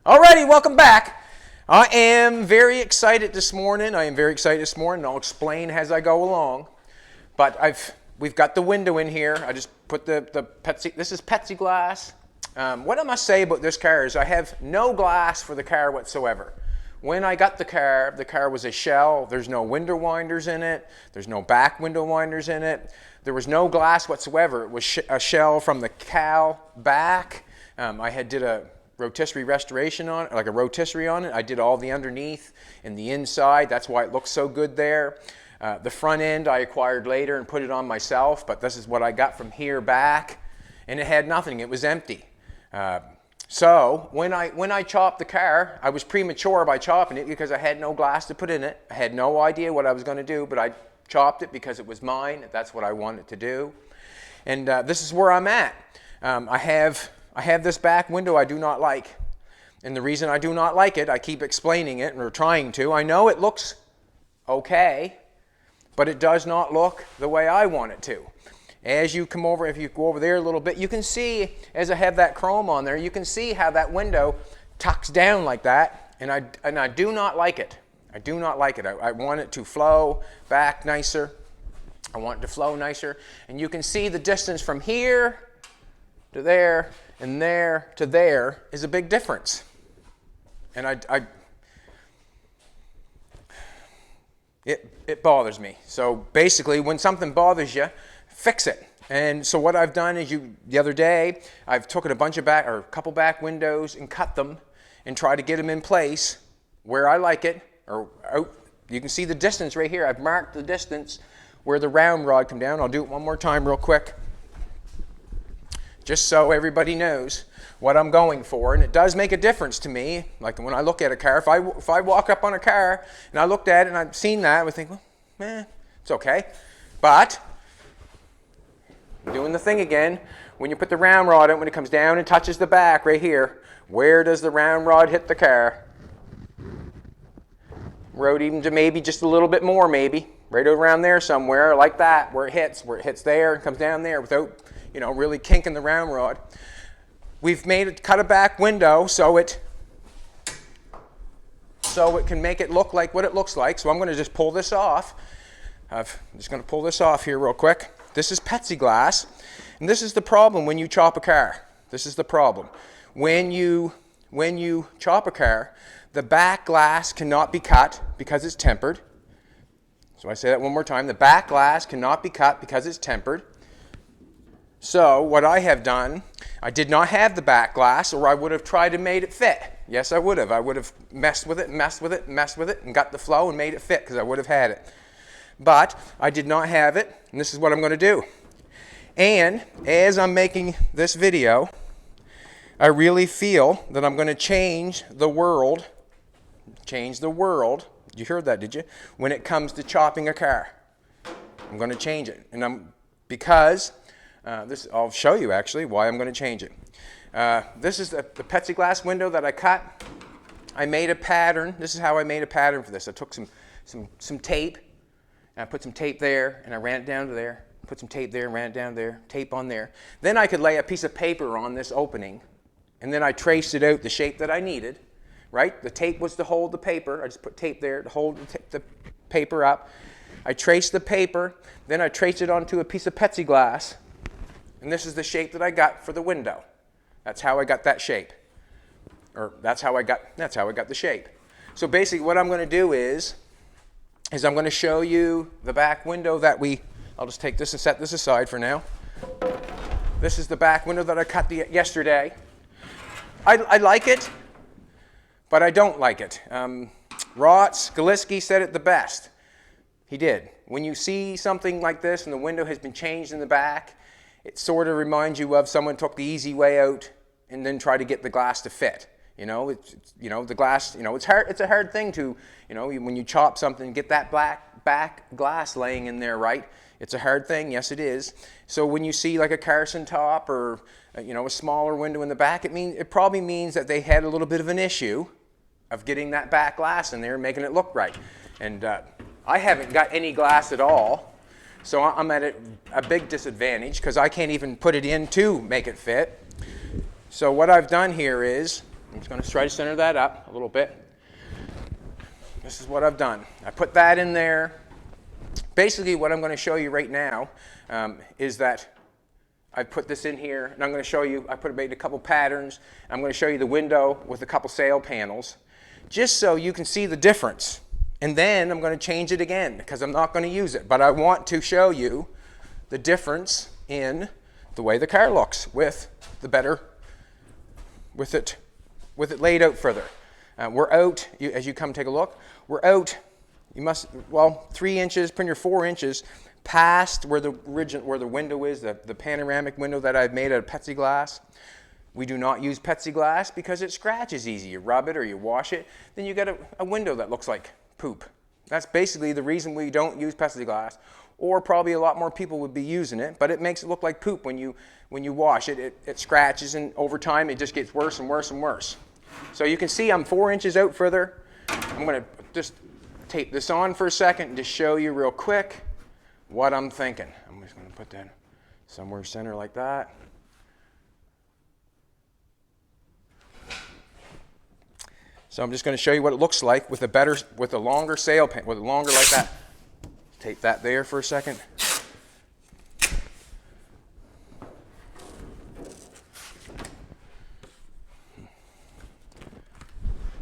Alrighty, welcome back. I am very excited this morning. I'll explain as I go along. But we've got the window in here. I just put this is plexiglass. What I must say about this car is I have no glass for the car whatsoever. When I got the car was a shell. There's no window winders in it. There's no back window winders in it. There was no glass whatsoever. It was a shell from the cowl back. I did a rotisserie restoration on it, like a rotisserie on it. I did all the underneath and the inside. That's why it looks so good there. The front end I acquired later and put it on myself, but this is what I got from here back, and it had nothing. It was empty. So when I chopped the car, I was premature by chopping it because I had no glass to put in it. I had no idea what I was going to do, but I chopped it because it was mine. That's what I wanted to do. And this is where I'm at. I have this back window I do not like. And the reason I do not like it, I keep explaining it, or trying to. I know it looks okay, but it does not look the way I want it to. As you come over, if you go over there a little bit, you can see, as I have that chrome on there, you can see how that window tucks down like that, and I do not like it. I do not like it. I want it to flow back nicer. I want it to flow nicer. And you can see the distance from here to there, and there to there is a big difference. And it bothers me. So basically, when something bothers you, fix it. And so what I've done is the other day, I've taken a couple back windows and cut them and try to get them in place where I like it. You can see the distance right here. I've marked the distance where the round rod come down. I'll do it one more time real quick, just so everybody knows what I'm going for. And it does make a difference to me. Like when I look at a car, if I walk up on a car and I looked at it and I've seen that, I would think, well, it's okay. But doing the thing again, when you put the round rod in, when it comes down and touches the back right here, where does the round rod hit the car? Rode even to maybe just a little bit more, maybe right around there somewhere, like that, where it hits there and comes down there without, really kinking the round rod. We've cut a back window so it can make it look like what it looks like. So I'm going to just pull this off. I'm just going to pull this off here real quick. This is plexiglass, and this is the problem when you chop a car. This is the problem. When you chop a car, the back glass cannot be cut because it's tempered. So I say that one more time. The back glass cannot be cut because it's tempered. So what I have done, I did not have the back glass, or I would have tried to make it fit. Yes, I would have. I would have messed with it, and got the flow and made it fit because I would have had it. But I did not have it, and this is what I'm going to do. And as I'm making this video, I really feel that I'm going to change the world. You heard that, did you? When it comes to chopping a car, I'm going to change it, and because I'll show you actually why I'm going to change it. This is the plexiglass window that I cut. I made a pattern. This is how I made a pattern for this. I took some tape, and I put some tape there, and I ran it down to there. Put some tape there, ran it down there, tape on there. Then I could lay a piece of paper on this opening, and then I traced it out the shape that I needed. Right? The tape was to hold the paper. I just put tape there to hold the paper up. I traced the paper, then I traced it onto a piece of plexiglass, and this is the shape that I got for the window. That's how I got that shape. Or that's how I got the shape. So basically what I'm going to do is I'm going to show you the back window I'll just take this and set this aside for now. This is the back window that I cut yesterday. I like it, but I don't like it. Skaliski said it the best. He did. When you see something like this and the window has been changed in the back, it sort of reminds you of someone took the easy way out and then tried to get the glass to fit. The glass, it's hard. It's a hard thing to, when you chop something, get that back glass laying in there right. It's a hard thing. Yes, it is. So when you see like a Carson top or a smaller window in the back, it probably means that they had a little bit of an issue of getting that back glass in there and making it look right. And I haven't got any glass at all, so I'm at a big disadvantage because I can't even put it in to make it fit. So what I've done here is I'm just going to try to center that up a little bit. This is what I've done. I put that in there. Basically, what I'm going to show you right now is that I put this in here, and I'm going to show you, made a couple patterns. I'm going to show you the window with a couple sail panels, just so you can see the difference. And then I'm going to change it again, because I'm not going to use it. But I want to show you the difference in the way the car looks with it laid out further. We're out, as you come take a look, we're out, 3 inches, put your 4 inches past where the window is, the panoramic window that I've made out of plexiglass. We do not use plexiglass because it scratches easy. You rub it or you wash it, then you get a window that looks like poop. That's basically the reason we don't use plexiglass, or probably a lot more people would be using it, but it makes it look like poop when you wash it. It scratches, and over time it just gets worse and worse and worse. So you can see I'm 4 inches out further. I'm going to just tape this on for a second to show you real quick what I'm thinking. I'm just going to put that somewhere center like that. So I'm just going to show you what it looks like with a longer sail pan, with a longer like that. Tape that there for a second.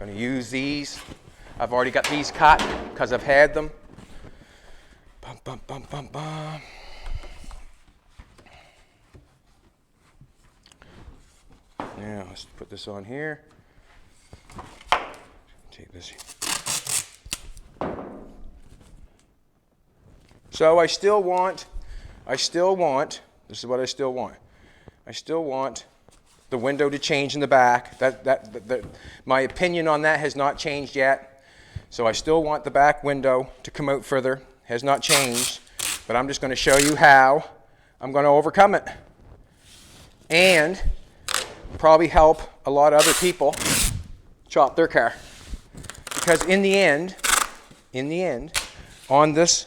I'm going to use these. I've already got these cut because I've had them. Bum, bum, bum, bum, bum. Now let's put this on here. Take this. So I still want, this is what I still want. I still want the window to change in the back. My opinion on that has not changed yet. So I still want the back window to come out further. Has not changed, but I'm just going to show you how I'm going to overcome it. And probably help a lot of other people chop their car. Because in the end, on this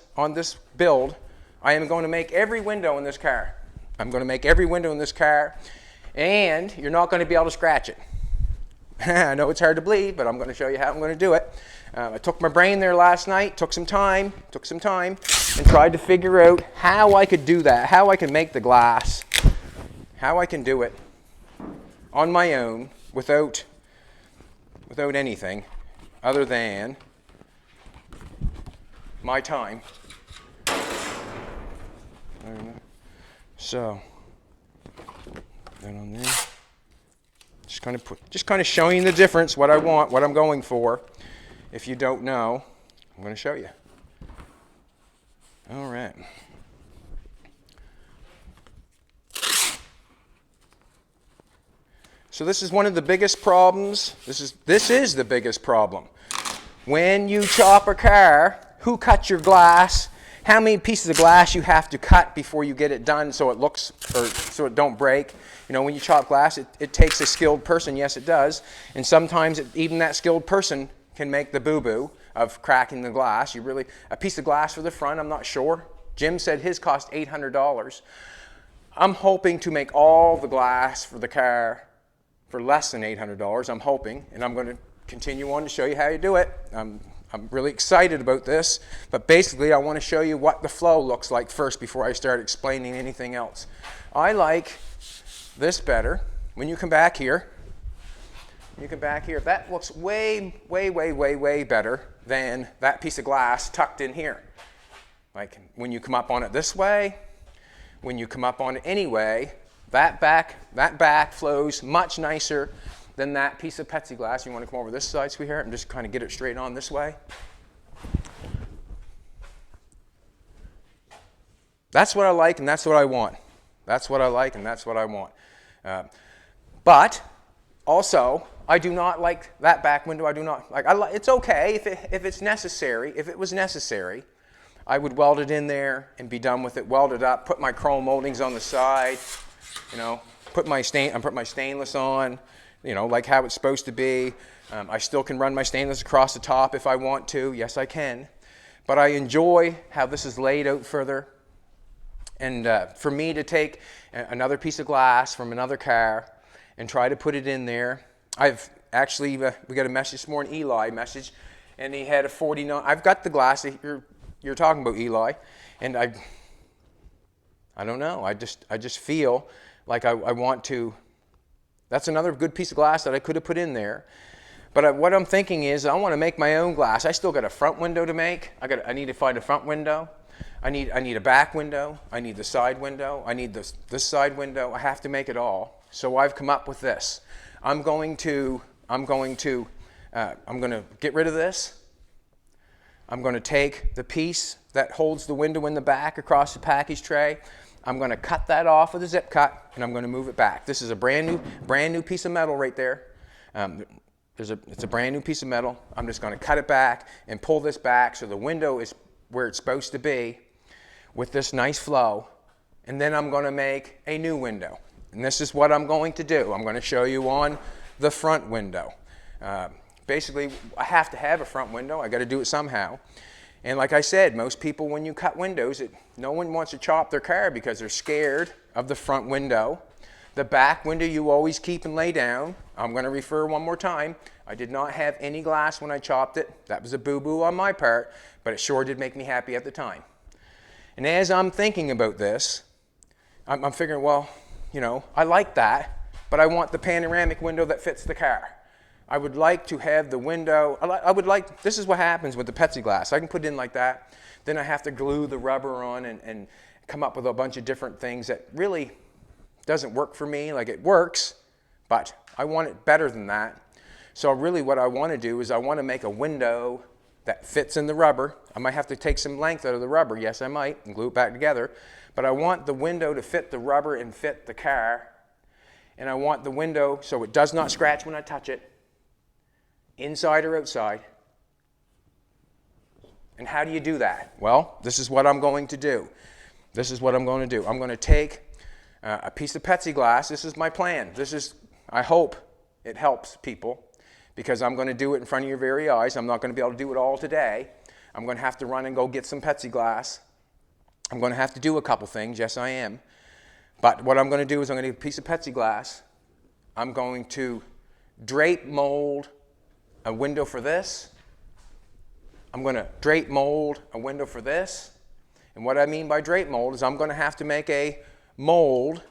build, I am going to make every window in this car. I'm going to make every window in this car, and you're not going to be able to scratch it. I know it's hard to believe, but I'm going to show you how I'm going to do it. I took my brain there last night, took some time, and tried to figure out how I could do that, how I can make the glass, how I can do it on my own without anything other than my time. So, that on there. Just kind of showing you the difference, what I want, what I'm going for. If you don't know, I'm going to show you. All right. So this is one of the biggest problems. This is the biggest problem. When you chop a car, who cuts your glass? How many pieces of glass you have to cut before you get it done so it looks, or so it don't break. You know, when you chop glass, it takes a skilled person. Yes, it does. And sometimes even that skilled person can make the boo-boo of cracking the glass. A piece of glass for the front, I'm not sure. Jim said his cost $800. I'm hoping to make all the glass for the car for less than $800. I'm hoping, and I'm going to continue on to show you how you do it. I'm really excited about this, but basically I want to show you what the flow looks like first before I start explaining anything else. I like this better. When you come back here, that looks way, way, way, way, way better than that piece of glass tucked in here. Like when you come up on it this way, when you come up on it any way, that back flows much nicer than that piece of plexiglass. You want to come over this side, sweetheart, and just kind of get it straight on this way. That's what I like, and that's what I want. That's what I like, and that's what I want. But also, I do not like that back window. I do not like. It's okay if it's necessary. If it was necessary, I would weld it in there and be done with it. Weld it up. Put my chrome moldings on the side. You know, put my stainless on. You know, like how it's supposed to be. I still can run my stainless across the top if I want to. Yes, I can. But I enjoy how this is laid out further. And for me to take another piece of glass from another car and try to put it in there, actually, we got a message this morning, Eli message, and he had a 49. I've got the glass. You're talking about Eli, and I don't know. I just feel like I want to. That's another good piece of glass that I could have put in there. But what I'm thinking is I want to make my own glass. I still got a front window to make. I need to find a front window. I need a back window. I need the side window. I need this side window. I have to make it all. So I've come up with this. I'm going to get rid of this. I'm going to take the piece that holds the window in the back across the package tray. I'm going to cut that off with a zip cut, and I'm going to move it back. This is a brand new piece of metal right there. It's a brand new piece of metal. I'm just going to cut it back and pull this back so the window is where it's supposed to be with this nice flow. And then I'm going to make a new window. And this is what I'm going to do. I'm going to show you on the front window. Basically, I have to have a front window. I got to do it somehow. And like I said, most people, when you cut windows, no one wants to chop their car because they're scared of the front window. The back window you always keep and lay down. I'm going to refer one more time. I did not have any glass when I chopped it. That was a boo-boo on my part, but it sure did make me happy at the time. And as I'm thinking about this, I'm figuring, well, you know, I like that, but I want the panoramic window that fits the car. I would like to have the window, this is what happens with the plexiglass. I can put it in like that. Then I have to glue the rubber on and come up with a bunch of different things that really doesn't work for me. Like, it works, but I want it better than that. So really what I want to do is I want to make a window that fits in the rubber. I might have to take some length out of the rubber. Yes, I might, and glue it back together. But I want the window to fit the rubber and fit the car. And I want the window so it does not scratch when I touch it, inside or outside. And how do you do that? Well, this is what I'm going to do. This is what I'm going to do. I'm going to take a piece of plexiglass. This is my plan. I hope it helps people, because I'm going to do it in front of your very eyes. I'm not going to be able to do it all today. I'm going to have to run and go get some plexiglass. I'm going to have to do a couple things. Yes, I am. But what I'm going to do is I'm going to get a piece of plexiglass. I'm going to drape mold a window for this. I'm going to drape mold a window for this. And what I mean by drape mold is I'm going to have to make a mold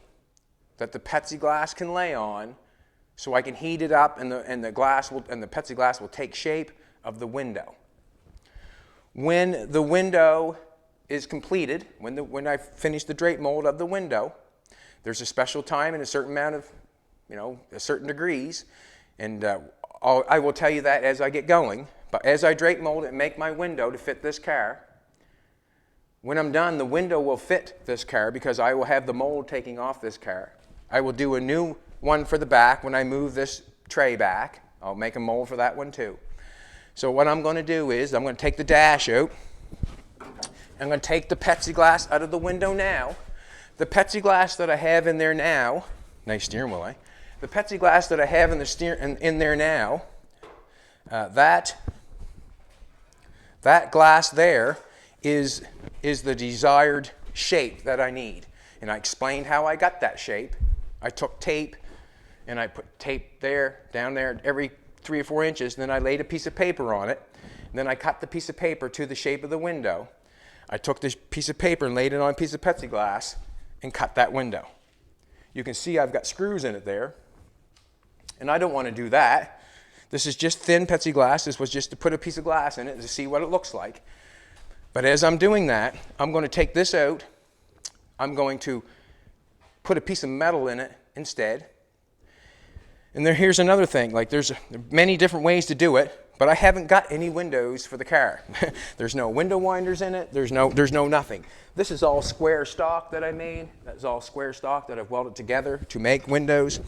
that the plexiglass can lay on, so I can heat it up, and the plexiglass will take shape of the window. When the window is completed, when I finish the drape mold of the window, there's a special time and a certain amount of, certain degrees, and I will tell you that as I get going. But as I drape mold it and make my window to fit this car, when I'm done, the window will fit this car because I will have the mold taking off this car. I will do a new one for the back when I move this tray back. I'll make a mold for that one too. So what I'm going to do is I'm going to take the dash out. I'm going to take the plexiglass out of the window now. The plexiglass that I have in there now, nice steering wheel, eh? The plexiglass that I have in there now, that glass there is the desired shape that I need. And I explained how I got that shape. I took tape and I put tape there, down there, every 3 or 4 inches. And then I laid a piece of paper on it. And then I cut the piece of paper to the shape of the window. I took this piece of paper and laid it on a piece of plexiglass and cut that window. You can see I've got screws in it there. And I don't want to do that. This is just thin plexiglass. This was just to put a piece of glass in it to see what it looks like. But as I'm doing that, I'm going to take this out. I'm going to put a piece of metal in it instead. And here's another thing. Like, there's many different ways to do it, but I haven't got any windows for the car. There's no window winders in it. There's no nothing. This is all square stock that I made. That's all square stock that I've welded together to make windows.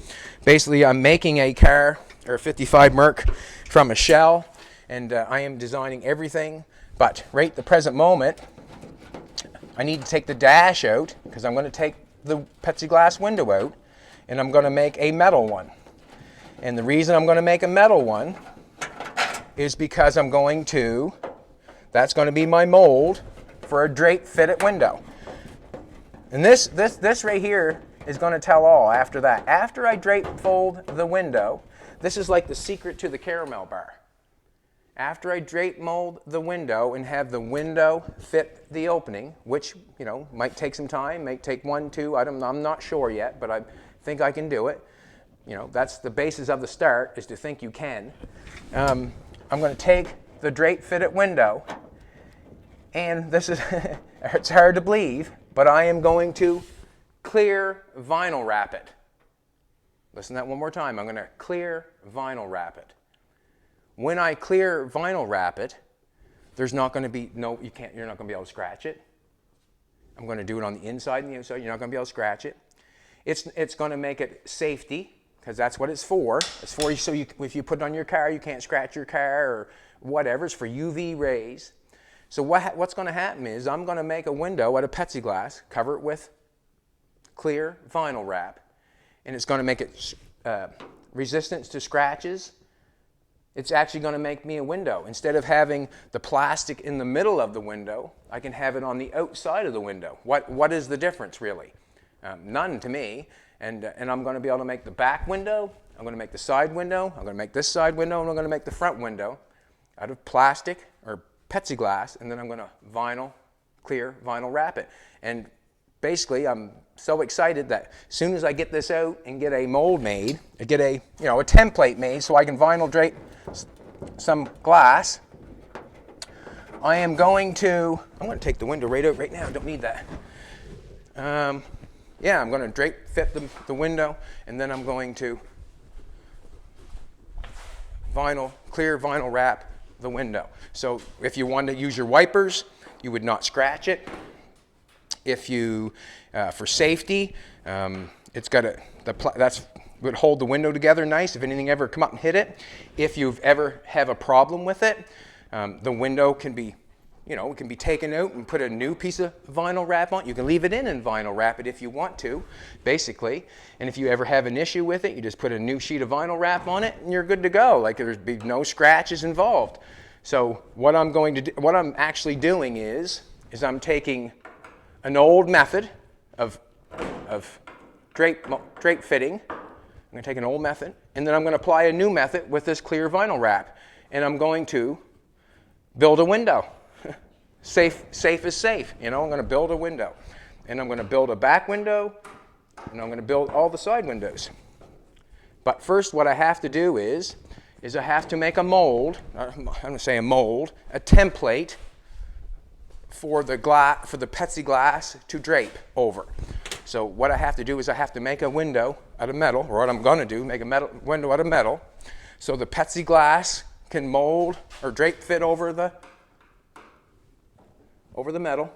Basically, I'm making a car, or a 55 Merc, from a shell, and I am designing everything. But right at the present moment, I need to take the dash out because I'm going to take the plexiglass window out, and I'm going to make a metal one. And the reason I'm going to make a metal one is because that's going to be my mold for a drape fitted window. And this right here is going to tell all after that. After I drape fold the window, this is like the secret to the caramel bar. After I drape mold the window and have the window fit the opening, which, you know, might take some time, might take 1, 2, I'm not sure yet, but I think I can do it. You know, that's the basis of the start, is to think you can. I'm going to take the drape fitted window, and this is, it's hard to believe, but I am going to clear vinyl wrap it. Listen to that one more time. I'm going to clear vinyl wrap it. When I clear vinyl wrap it, there's not going to be, you're not going to be able to scratch it. I'm going to do it on the inside and the outside. You're not going to be able to scratch it. It's going to make it safety, because that's what it's for. It's for so if you put it on your car, you can't scratch your car or whatever. It's for UV rays. So what's going to happen is I'm going to make a window out of plexiglass, cover it with clear vinyl wrap, and it's going to make it resistant to scratches. It's actually going to make me a window. Instead of having the plastic in the middle of the window, I can have it on the outside of the window. What is the difference, really? None to me. And I'm going to be able to make the back window, I'm going to make the side window, I'm going to make this side window, and I'm going to make the front window out of plastic or plexiglass, and then I'm going to clear vinyl wrap it. And basically, I'm so excited that as soon as I get this out and get a mold made, get a template made so I can vinyl drape some glass, I'm going to take the window right out right now. I don't need that. Yeah, I'm going to drape fit the window, and then I'm going to clear vinyl wrap the window. So if you want to use your wipers, you would not scratch it. If you, for safety, it's got that's would hold the window together nice if anything ever come up and hit it. If you've ever have a problem with it, the window can be, it can be taken out and put a new piece of vinyl wrap on. You can leave it in vinyl wrap it if you want to, basically. And if you ever have an issue with it, you just put a new sheet of vinyl wrap on it and you're good to go. Like there'd be no scratches involved. So what I'm actually doing is I'm taking an old method of drape fitting. I'm going to take an old method, and then I'm going to apply a new method with this clear vinyl wrap, and I'm going to build a window. Safe is safe. I'm going to build a window, and I'm going to build a back window, and I'm going to build all the side windows. But first, what I have to do is I have to make a mold. I'm going to say a mold, a template for the plexiglass to drape over. So what I have to do is I have to make a window out of metal, or what I'm going to do, make a window out of metal, so the plexiglass can mold or drape fit over the metal,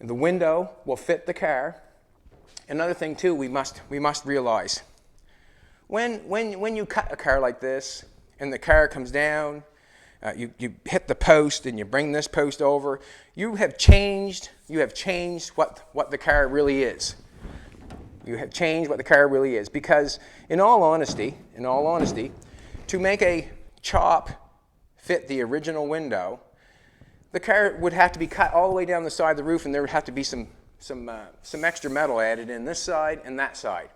and the window will fit the car. Another thing too, we must realize when you cut a car like this and the car comes down, you hit the post and you bring this post over, you have changed what the car really is. You have changed what the car really is, because in all honesty, to make a chop fit the original window, the car would have to be cut all the way down the side of the roof, and there would have to be some extra metal added in this side and that side.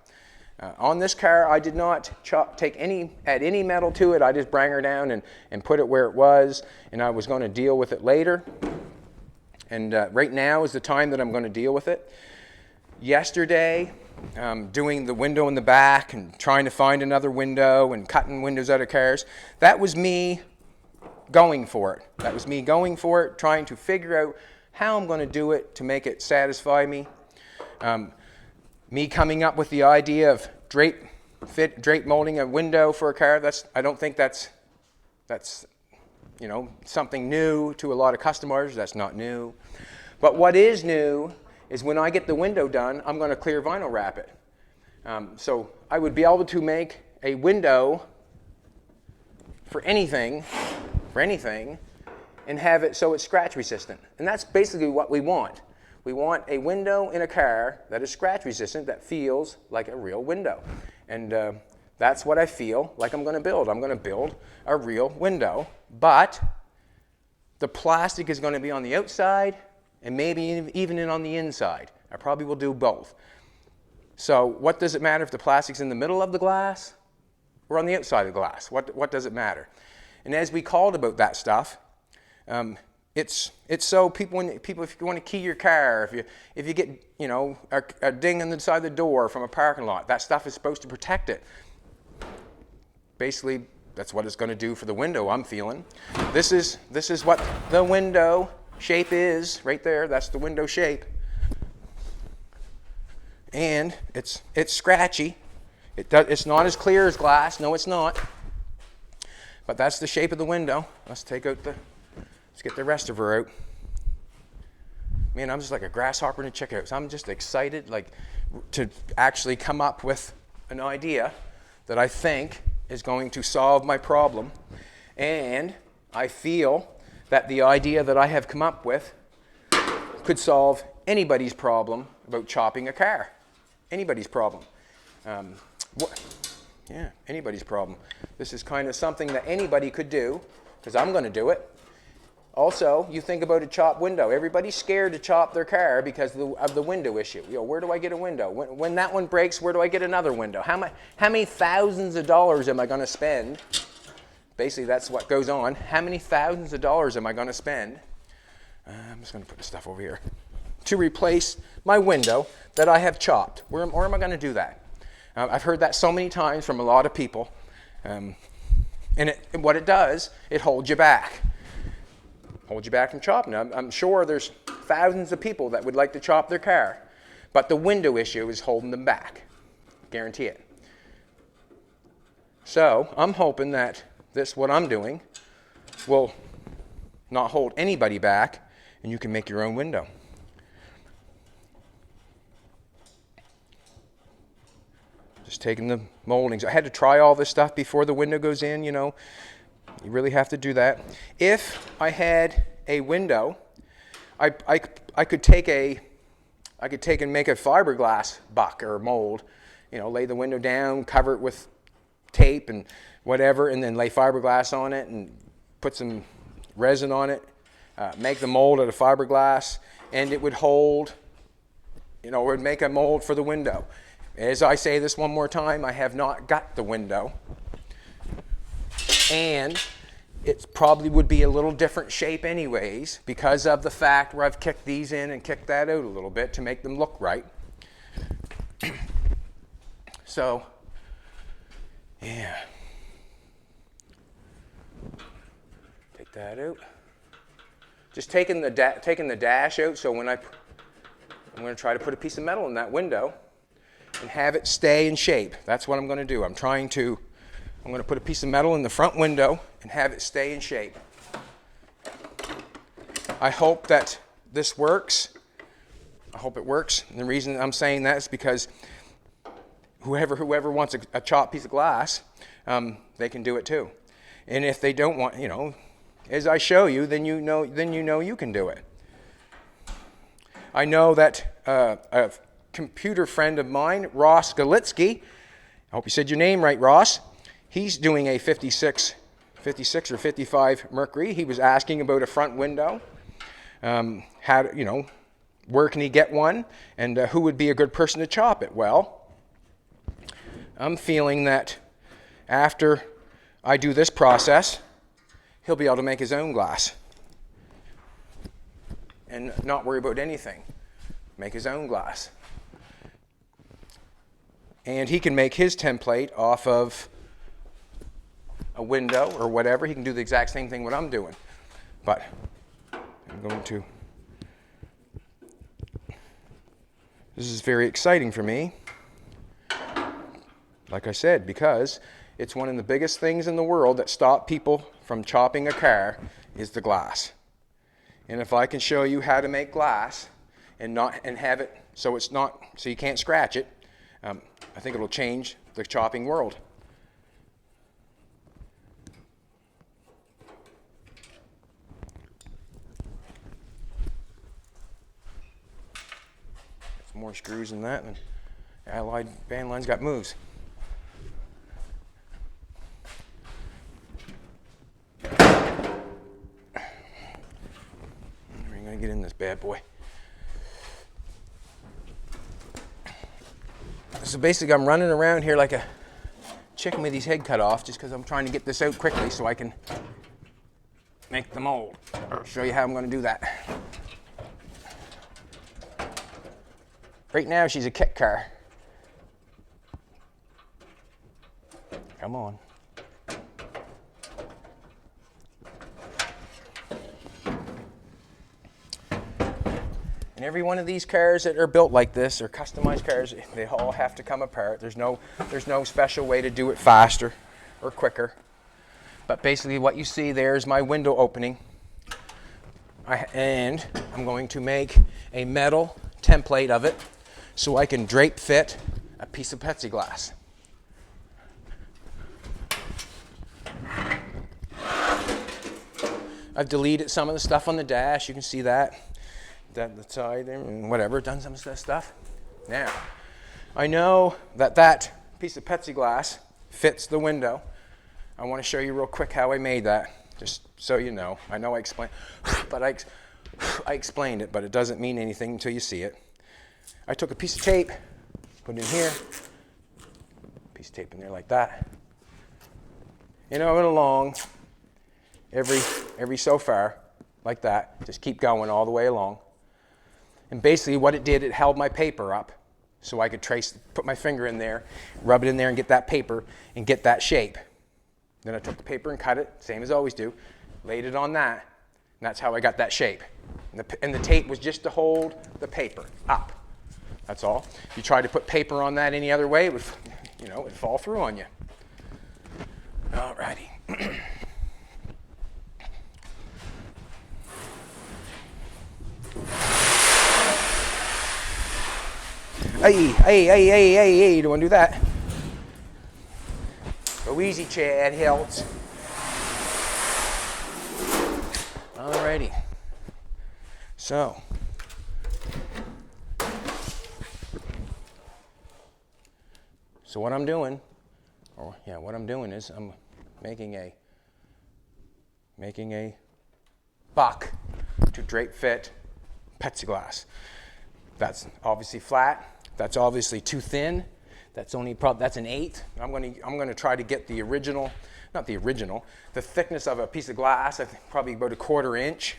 On this car, I did not add any metal to it. I just bring her down and put it where it was, and I was going to deal with it later. And right now is the time that I'm going to deal with it. Yesterday, doing the window in the back and trying to find another window and cutting windows out of cars, that was me going for it. That was me going for it, trying to figure out how I'm going to do it to make it satisfy me. Me coming up with the idea of drape molding a window for a car, I don't think that's something new to a lot of customers. That's not new. But what is new is when I get the window done, I'm going to clear vinyl wrap it. So I would be able to make a window for anything, and have it so it's scratch resistant. And that's basically what we want. We want a window in a car that is scratch resistant, that feels like a real window. And that's what I feel like I'm going to build. I'm going to build a real window, but the plastic is going to be on the outside and maybe even on the inside. I probably will do both. So what does it matter if the plastic's in the middle of the glass or on the outside of the glass. What does it matter? And as we called about that stuff, it's so people, if you want to key your car, if you get, you know, a ding on the side of the door from a parking lot, that stuff is supposed to protect it. Basically, that's what it's going to do for the window, I'm feeling. This is what the window shape is right there. That's the window shape. And it's scratchy. It's not as clear as glass. No, it's not. But that's the shape of the window. Let's get the rest of her out. Man, I'm just like a grasshopper in a chicken house. I'm just excited, like, to actually come up with an idea that I think is going to solve my problem. And I feel that the idea that I have come up with could solve anybody's problem about chopping a car. Anybody's problem. Yeah, anybody's problem. This is kind of something that anybody could do, because I'm going to do it. Also, you think about a chopped window. Everybody's scared to chop their car because of the window issue. You know, where do I get a window? When that one breaks, where do I get another window? How many thousands of dollars am I going to spend? Basically, that's what goes on. How many thousands of dollars am I going to spend? I'm just going to put the stuff over here. To replace my window that I have chopped. Where am I going to do that? I've heard that so many times from a lot of people. And what it does, it holds you back. Hold you back from chopping. I'm sure there's thousands of people that would like to chop their car, but the window issue is holding them back. Guarantee it. So I'm hoping that what I'm doing will not hold anybody back, and you can make your own window. Just taking the moldings. I had to try all this stuff before the window goes in, you know. You really have to do that. If I had a window, I could take and make a fiberglass buck or mold, you know, lay the window down, cover it with tape and whatever, and then lay fiberglass on it and put some resin on it, make the mold out of fiberglass, and it would hold, you know, it would make a mold for the window. As I say this one more time, I have not got the window. And it probably would be a little different shape anyways because of the fact where I've kicked these in and kicked that out a little bit to make them look right. So, yeah. Take that out. Just taking the dash out, so when I'm going to try to put a piece of metal in that window and have it stay in shape. That's what I'm going to do. I'm going to put a piece of metal in the front window and have it stay in shape. I hope that this works. I hope it works. And the reason I'm saying that is because whoever wants a chopped piece of glass, they can do it too. And if they don't want, you know, as I show you, then you know you can do it. I know that a computer friend of mine, Ross Galitsky, I hope you said your name right, Ross. He's doing a 56 or 55 Mercury. He was asking about a front window. Where can he get one? And who would be a good person to chop it? Well, I'm feeling that after I do this process, he'll be able to make his own glass and not worry about anything. Make his own glass. And he can make his template off of a window or whatever. He can do the exact same thing what I'm doing. But I'm going to... This is very exciting for me. Like I said, because it's one of the biggest things in the world that stop people from chopping a car is the glass. And if I can show you how to make glass and have it so you can't scratch it, I think it'll change the chopping world. Some more screws than that, and Allied band line's got moves. We're gonna get in this bad boy. So basically I'm running around here like a chicken with his head cut off just because I'm trying to get this out quickly so I can make the mold. I'll show you how I'm going to do that. Right now she's a kit car. Come on. And every one of these cars that are built like this, or customized cars, they all have to come apart. There's no special way to do it faster or quicker. But basically what you see there is my window opening. And I'm going to make a metal template of it so I can drape fit a piece of plexiglass. I've deleted some of the stuff on the dash. You can see that. The side there, and whatever, done some of that stuff. Now, I know that that piece of plexiglass fits the window. I want to show you real quick how I made that, just so you know. I know I explained, but I explained it, but it doesn't mean anything until you see it. I took a piece of tape, put it in here, piece of tape in there like that. And I went along every so far, like that. Just keep going all the way along. And basically what it did, it held my paper up so I could put my finger in there, rub it in there and get that paper and get that shape. Then I took the paper and cut it, same as I always do, laid it on that, and that's how I got that shape. And the tape was just to hold the paper up. That's all. If you tried to put paper on that any other way, it would, it'd fall through on you. Alrighty. Hey, don't want to do that. Go easy, Chad Hiltz. Alrighty. So, what I'm doing, is I'm making a buck to drape fit plexiglass. That's obviously flat. That's obviously too thin. That's only that's an 1/8. I'm going to try to get the original, not the original, the thickness of a piece of glass. I think probably about 1/4 inch.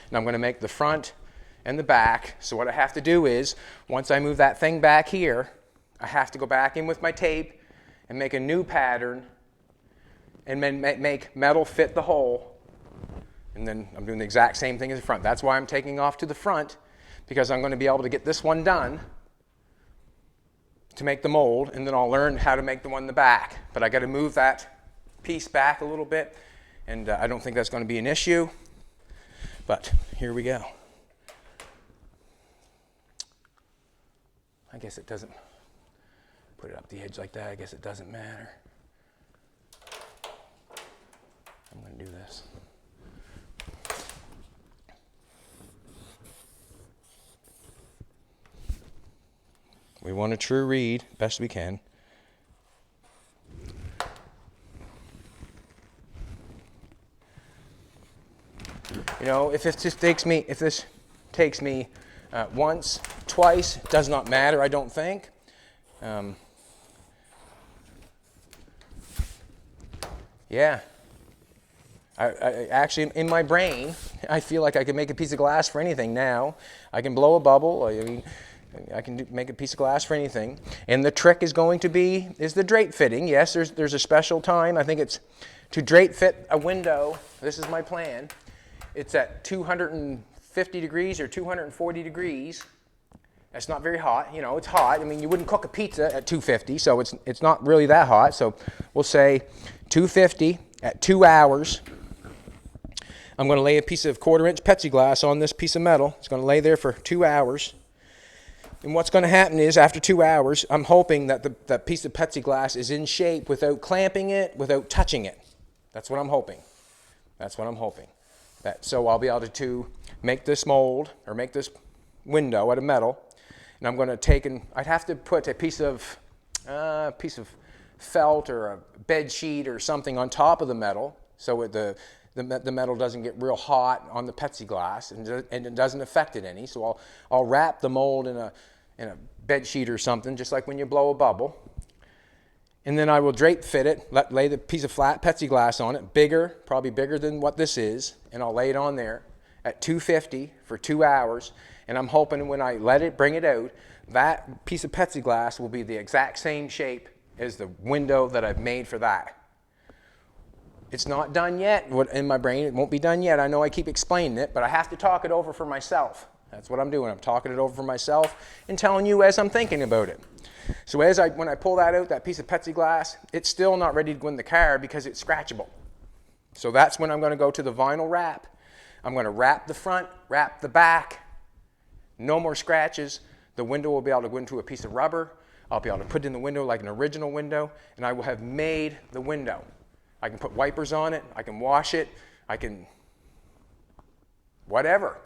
And I'm going to make the front and the back. So what I have to do is, once I move that thing back here, I have to go back in with my tape and make a new pattern, and then make metal fit the hole. And then I'm doing the exact same thing as the front. That's why I'm taking off to the front, because I'm going to be able to get this one done to make the mold, and then I'll learn how to make the one in the back. But I got to move that piece back a little bit, and I don't think that's going to be an issue. But here we go. I guess it doesn't put it up the edge like that. I guess it doesn't matter. I'm going to do this. We want a true read, best we can. If this takes me once, twice, does not matter, I don't think. Yeah. I actually, in my brain, I feel like I can make a piece of glass for anything now. I can blow a bubble. I can make a piece of glass for anything. And the trick is going to be the drape fitting. Yes, there's a special time. I think it's to drape fit a window. This is my plan. It's at 250 degrees or 240 degrees. That's not very hot. It's hot. I mean, you wouldn't cook a pizza at 250, so it's not really that hot. So we'll say 250 at 2 hours. I'm going to lay a piece of 1/4 inch plexiglass on this piece of metal. It's going to lay there for 2 hours. And what's going to happen is, after 2 hours, I'm hoping that that piece of plexiglass is in shape without clamping it, without touching it. That's what I'm hoping. So I'll be able to make this mold, or make this window out of metal. And I'm going to take, I'd have to put a piece of felt or a bed sheet or something on top of the metal, so the metal doesn't get real hot on the plexiglass, and it doesn't affect it any. So I'll wrap the mold in a bed sheet or something, just like when you blow a bubble. and then I will drape fit it, lay the piece of flat plexiglass on it, bigger, probably bigger than what this is, and I'll lay it on there at 250 for 2 hours, and I'm hoping when I bring it out, that piece of plexiglass will be the exact same shape as the window that I've made for that. It's not done yet. In my brain, it won't be done yet. I know I keep explaining it, but I have to talk it over for myself. That's what I'm doing. I'm talking it over for myself and telling you as I'm thinking about it. So when I pull that out, that piece of plexiglass, it's still not ready to go in the car because it's scratchable. So that's when I'm going to go to the vinyl wrap. I'm going to wrap the front, wrap the back. No more scratches. The window will be able to go into a piece of rubber. I'll be able to put it in the window like an original window, and I will have made the window. I can put wipers on it. I can wash it. I can whatever.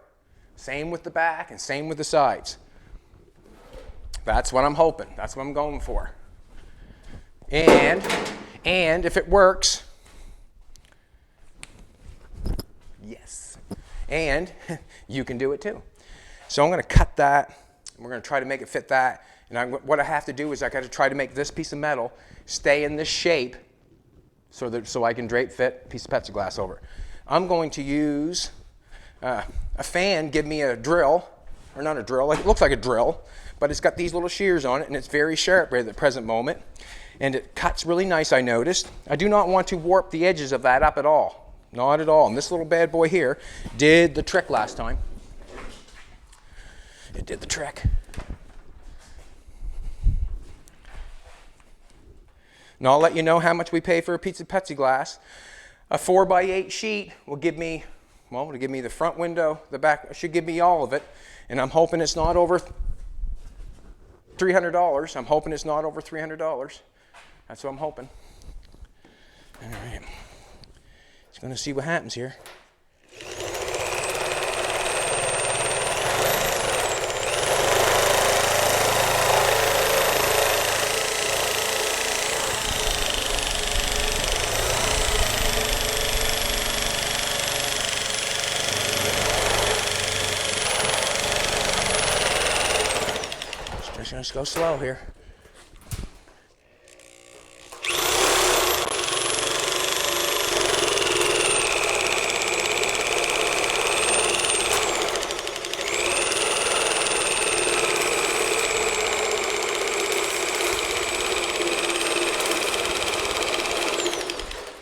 Same with the back and same with the sides. That's what I'm hoping. That's what I'm going for. And if it works, yes. And you can do it too. So I'm going to cut that. We're going to try to make it fit that. And what I have to do is I got to try to make this piece of metal stay in this shape so I can drape fit a piece of plexiglass over. I'm going to use a fan. Give me a drill, or not a drill. It looks like a drill, but it's got these little shears on it, and it's very sharp right at the present moment. And it cuts really nice, I noticed. I do not want to warp the edges of that up at all. Not at all. And this little bad boy here did the trick last time. It did the trick. And I'll let you know how much we pay for a piece of plexiglass. A 4x8 sheet will give me, well, it'll give me the front window, the back, it should give me all of it. And I'm hoping it's not over $300. I'm hoping it's not over $300. That's what I'm hoping. All right. Just going to see what happens here. Just go slow here.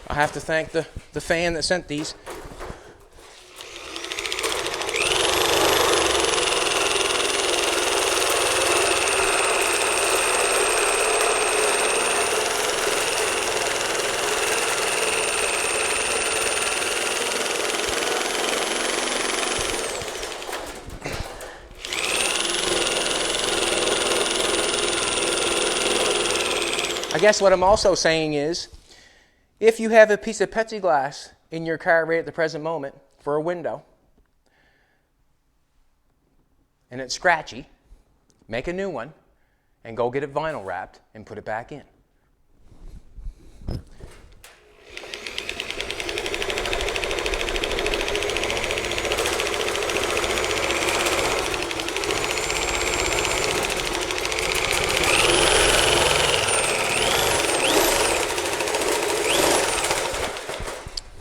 I have to thank the fan that sent these. I guess what I'm also saying is, if you have a piece of plexiglass in your car right at the present moment for a window, and it's scratchy, make a new one, and go get it vinyl wrapped and put it back in.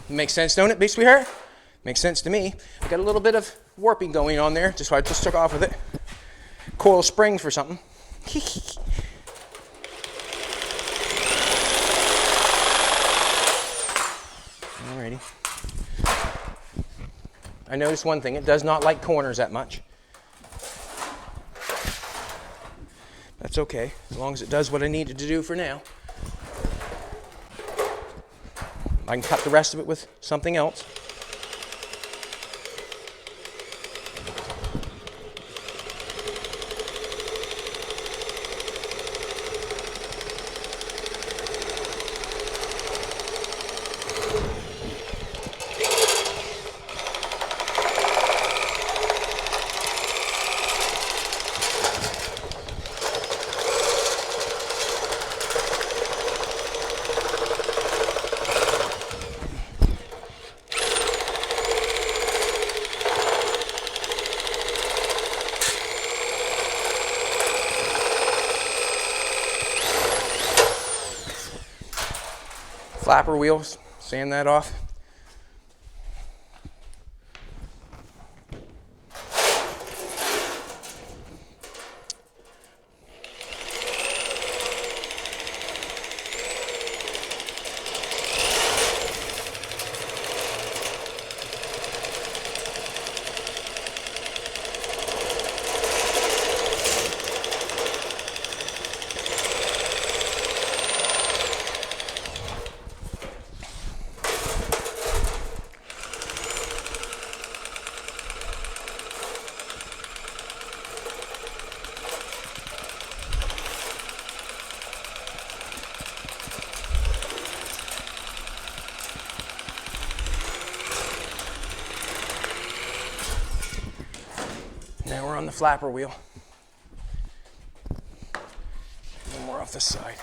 Makes sense, don't it, big sweetheart? Makes sense to me. I got a little bit of warping going on there, so I just took off with it. Coil springs for something. Alrighty. I noticed one thing, it does not like corners that much. That's okay, as long as it does what I need it to do for now. I can cut the rest of it with something else. flapper wheels, sand that off. Now we're on the flapper wheel. And we're off this side.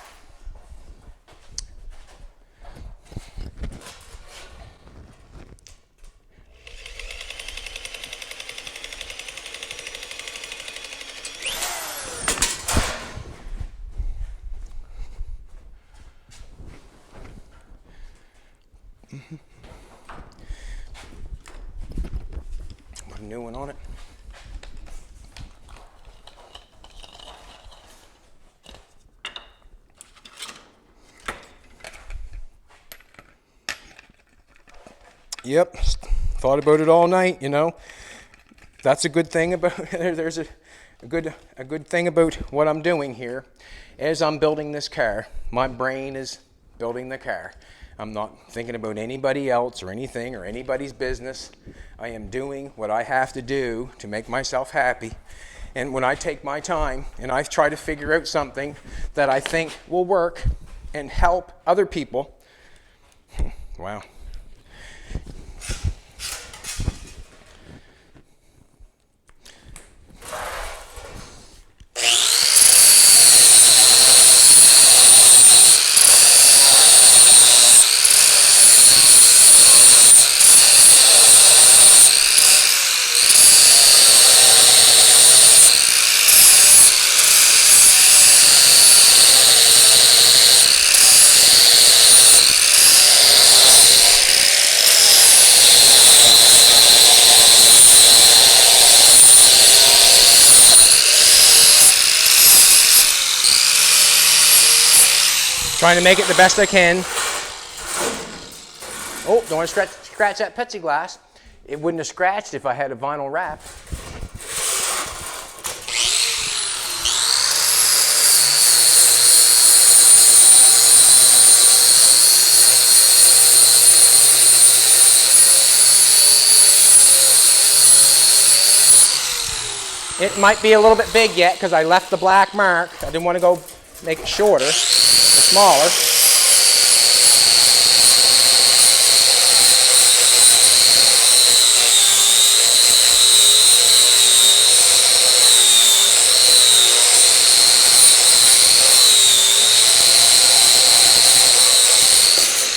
Put a new one on it. Yep, thought about it all night, you know. That's a good thing about, there's a good thing about what I'm doing here. As I'm building this car, my brain is building the car. I'm not thinking about anybody else or anything or anybody's business. I am doing what I have to do to make myself happy. And when I take my time and I try to figure out something that I think will work and help other people, wow. Trying to make it the best I can. Oh, don't want to scratch that plexiglass. It wouldn't have scratched if I had a vinyl wrap. It might be a little bit big yet because I left the black mark. I didn't want to go make it shorter or smaller.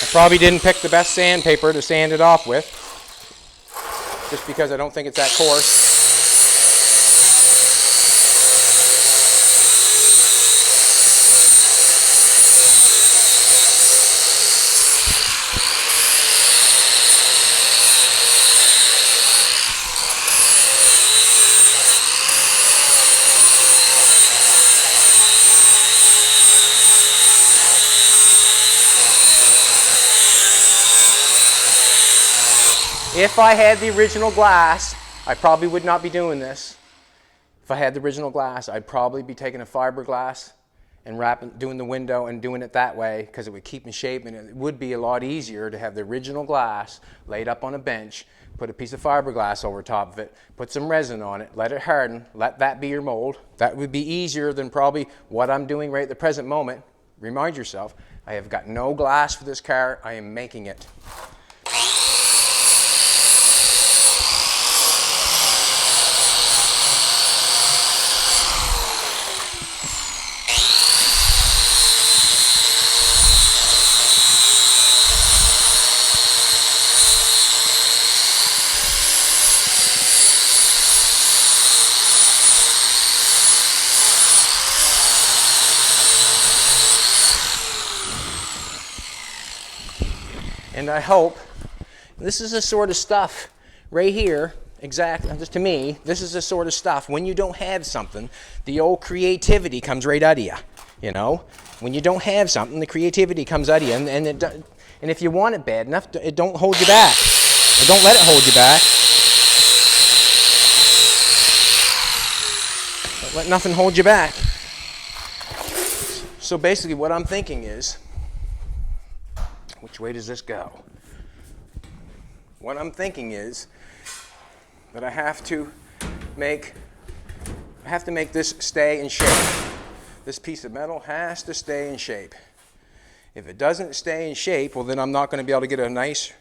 I probably didn't pick the best sandpaper to sand it off with, just because I don't think it's that coarse. If I had the original glass, I probably would not be doing this. If I had the original glass, I'd probably be taking a fiberglass and doing the window and doing it that way, because it would keep in shape, and it would be a lot easier to have the original glass laid up on a bench, put a piece of fiberglass over top of it, put some resin on it, let it harden, let that be your mold. That would be easier than probably what I'm doing right at the present moment. Remind yourself, I have got no glass for this car, I am making it. And I hope this is the sort of stuff right here, exactly, just to me, this is the sort of stuff when you don't have something, the old creativity comes right out of you, you know? When you don't have something, the creativity comes out of you, and if you want it bad enough, it don't hold you back. Or don't let it hold you back. Don't let nothing hold you back. So basically what I'm thinking is, which way does this go? What I'm thinking is that I have to make this stay in shape. This piece of metal has to stay in shape. If it doesn't stay in shape, well then I'm not going to be able to get a nice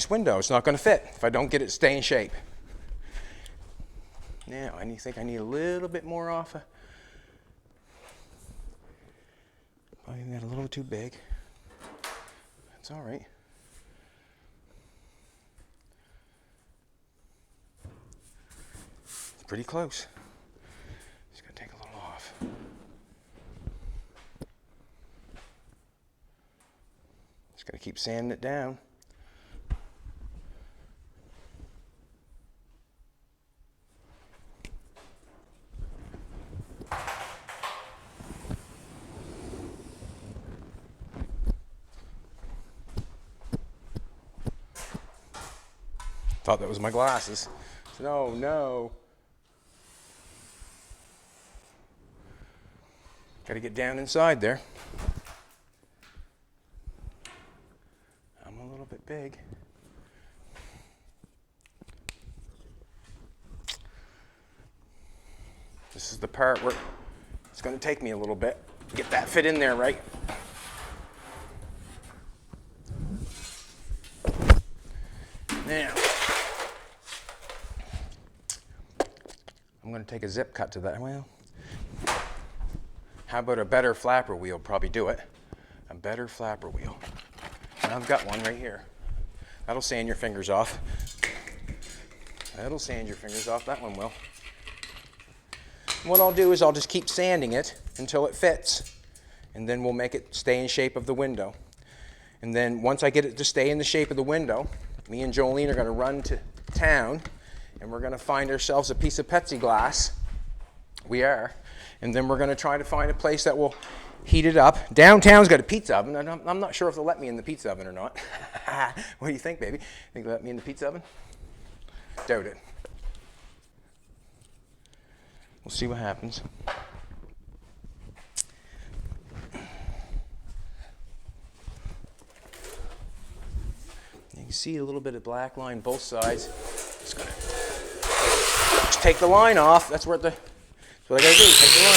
window. It's not going to fit if I don't get it to stay in shape. Now, I think I need a little bit more off. Probably got a little too big. That's all right. It's pretty close. Just going to take a little off. Just got to keep sanding it down. Thought that was my glasses. No, no. Got to get down inside there. I'm a little bit big. This is the part where it's going to take me a little bit to get that fit in there right. Now, I'm going to take a zip cut to that. Well, how about a better flapper wheel? Probably do it. A better flapper wheel. And I've got one right here. That'll sand your fingers off. That'll sand your fingers off. That one will. What I'll do is I'll just keep sanding it until it fits. And then we'll make it stay in shape of the window. And then once I get it to stay in the shape of the window, me and Jolene are going to run to town and we're going to find ourselves a piece of plexiglass. We are. And then we're going to try to find a place that will heat it up. Downtown's got a pizza oven. I'm not sure if they'll let me in the pizza oven or not. What do you think, baby? Think they'll let me in the pizza oven? Doubt it. We'll see what happens. You can see a little bit of black line both sides. Just take the line off. That's what I gotta do. Take the line.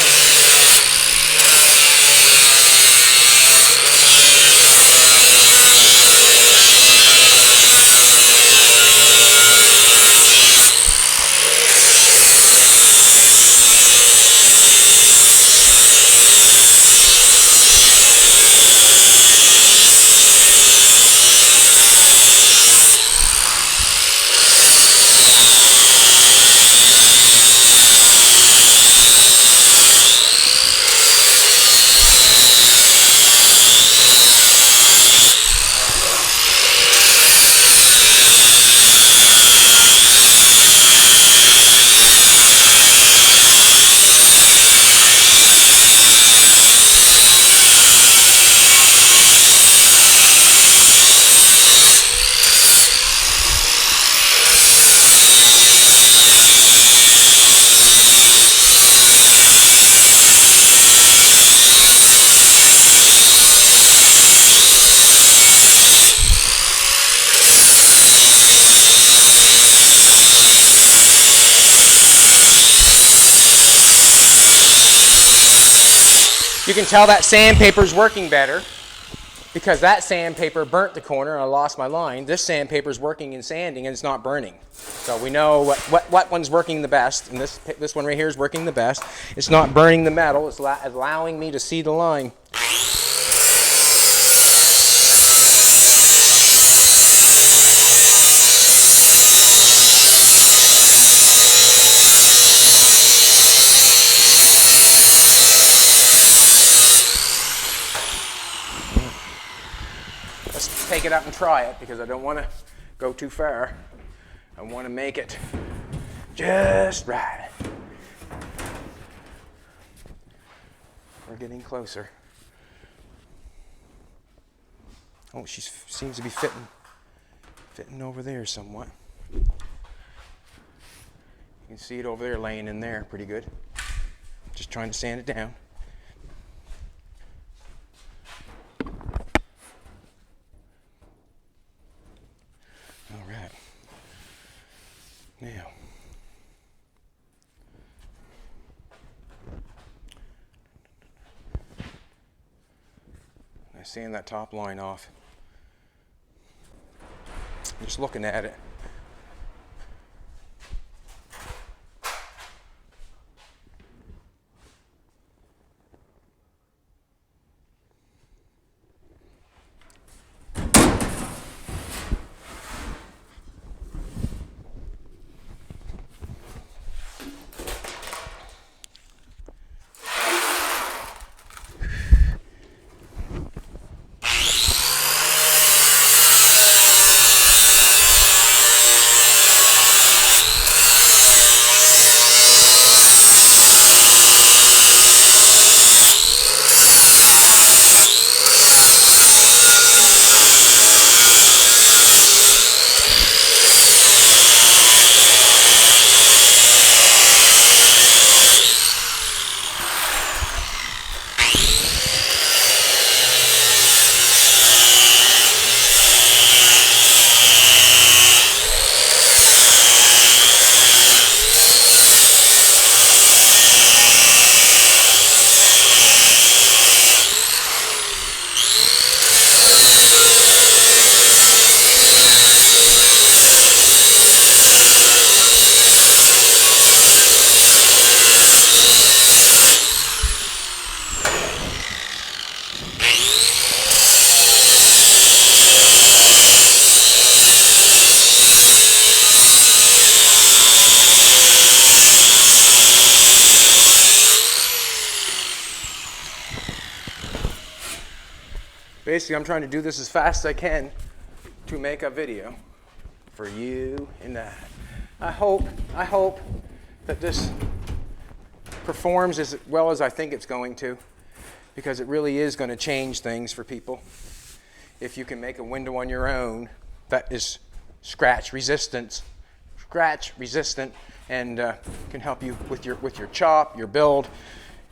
You can tell that sandpaper is working better because that sandpaper burnt the corner and I lost my line. This sandpaper is working in sanding and it's not burning. So we know what one's working the best, and this one right here is working the best. It's not burning the metal, it's allowing me to see the line. let's take it up and try it, because I don't want to go too far. I want to make it just right. We're getting closer. Oh, she seems to be fitting over there somewhat. You can see it over there laying in there pretty good. Just trying to sand it down. All right. Now, I sand that top line off. I'm just looking at it. Basically, I'm trying to do this as fast as I can to make a video for you and I. I hope that this performs as well as I think it's going to, because it really is going to change things for people. If you can make a window on your own that is scratch resistant, and can help you with your chop, your build,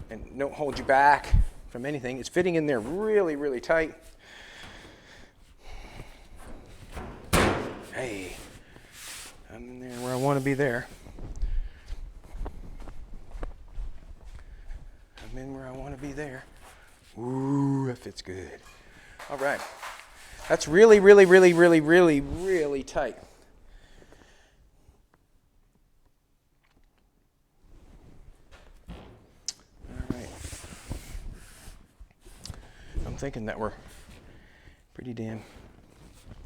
and don't hold you back from anything. It's fitting in there really, really tight. Hey, I'm in there where I want to be there. I'm in where I want to be there. Ooh, that fits good. All right. That's really, really, really, really, really, really tight. All right. I'm thinking that we're pretty damn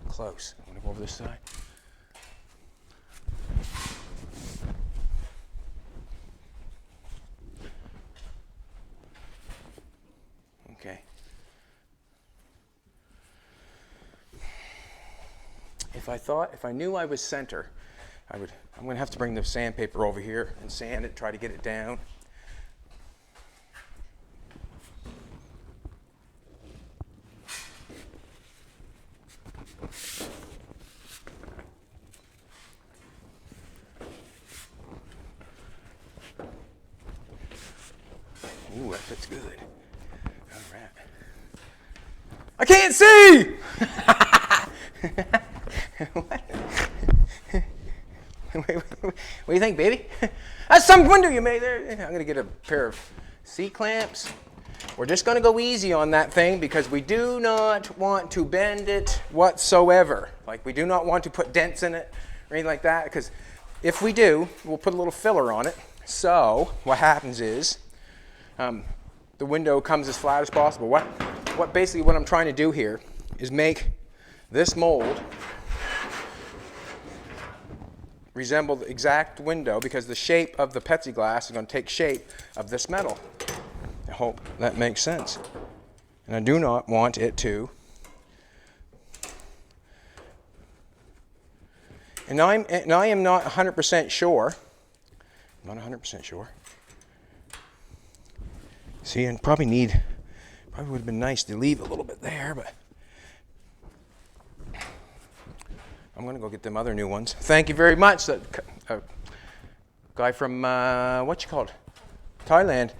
close. I'm going to go over this side. Okay. If I knew I was center, I'm going to have to bring the sandpaper over here and sand it, try to get it down. Ooh, that fits good. All right. I can't see! What do you think, baby? That's some window you made there. I'm going to get a pair of C-clamps. We're just going to go easy on that thing because we do not want to bend it whatsoever. Like, we do not want to put dents in it or anything like that, because if we do, we'll put a little filler on it. So what happens is the window comes as flat as possible. What I'm trying to do here is make this mold resemble the exact window, because the shape of the plexiglass is going to take shape of this metal. I hope that makes sense. And I do not want it to And I am not 100% sure. Not 100% sure. See, and probably would have been nice to leave a little bit there, but I'm going to go get them other new ones. Thank you very much. That guy from, what you called? Thailand.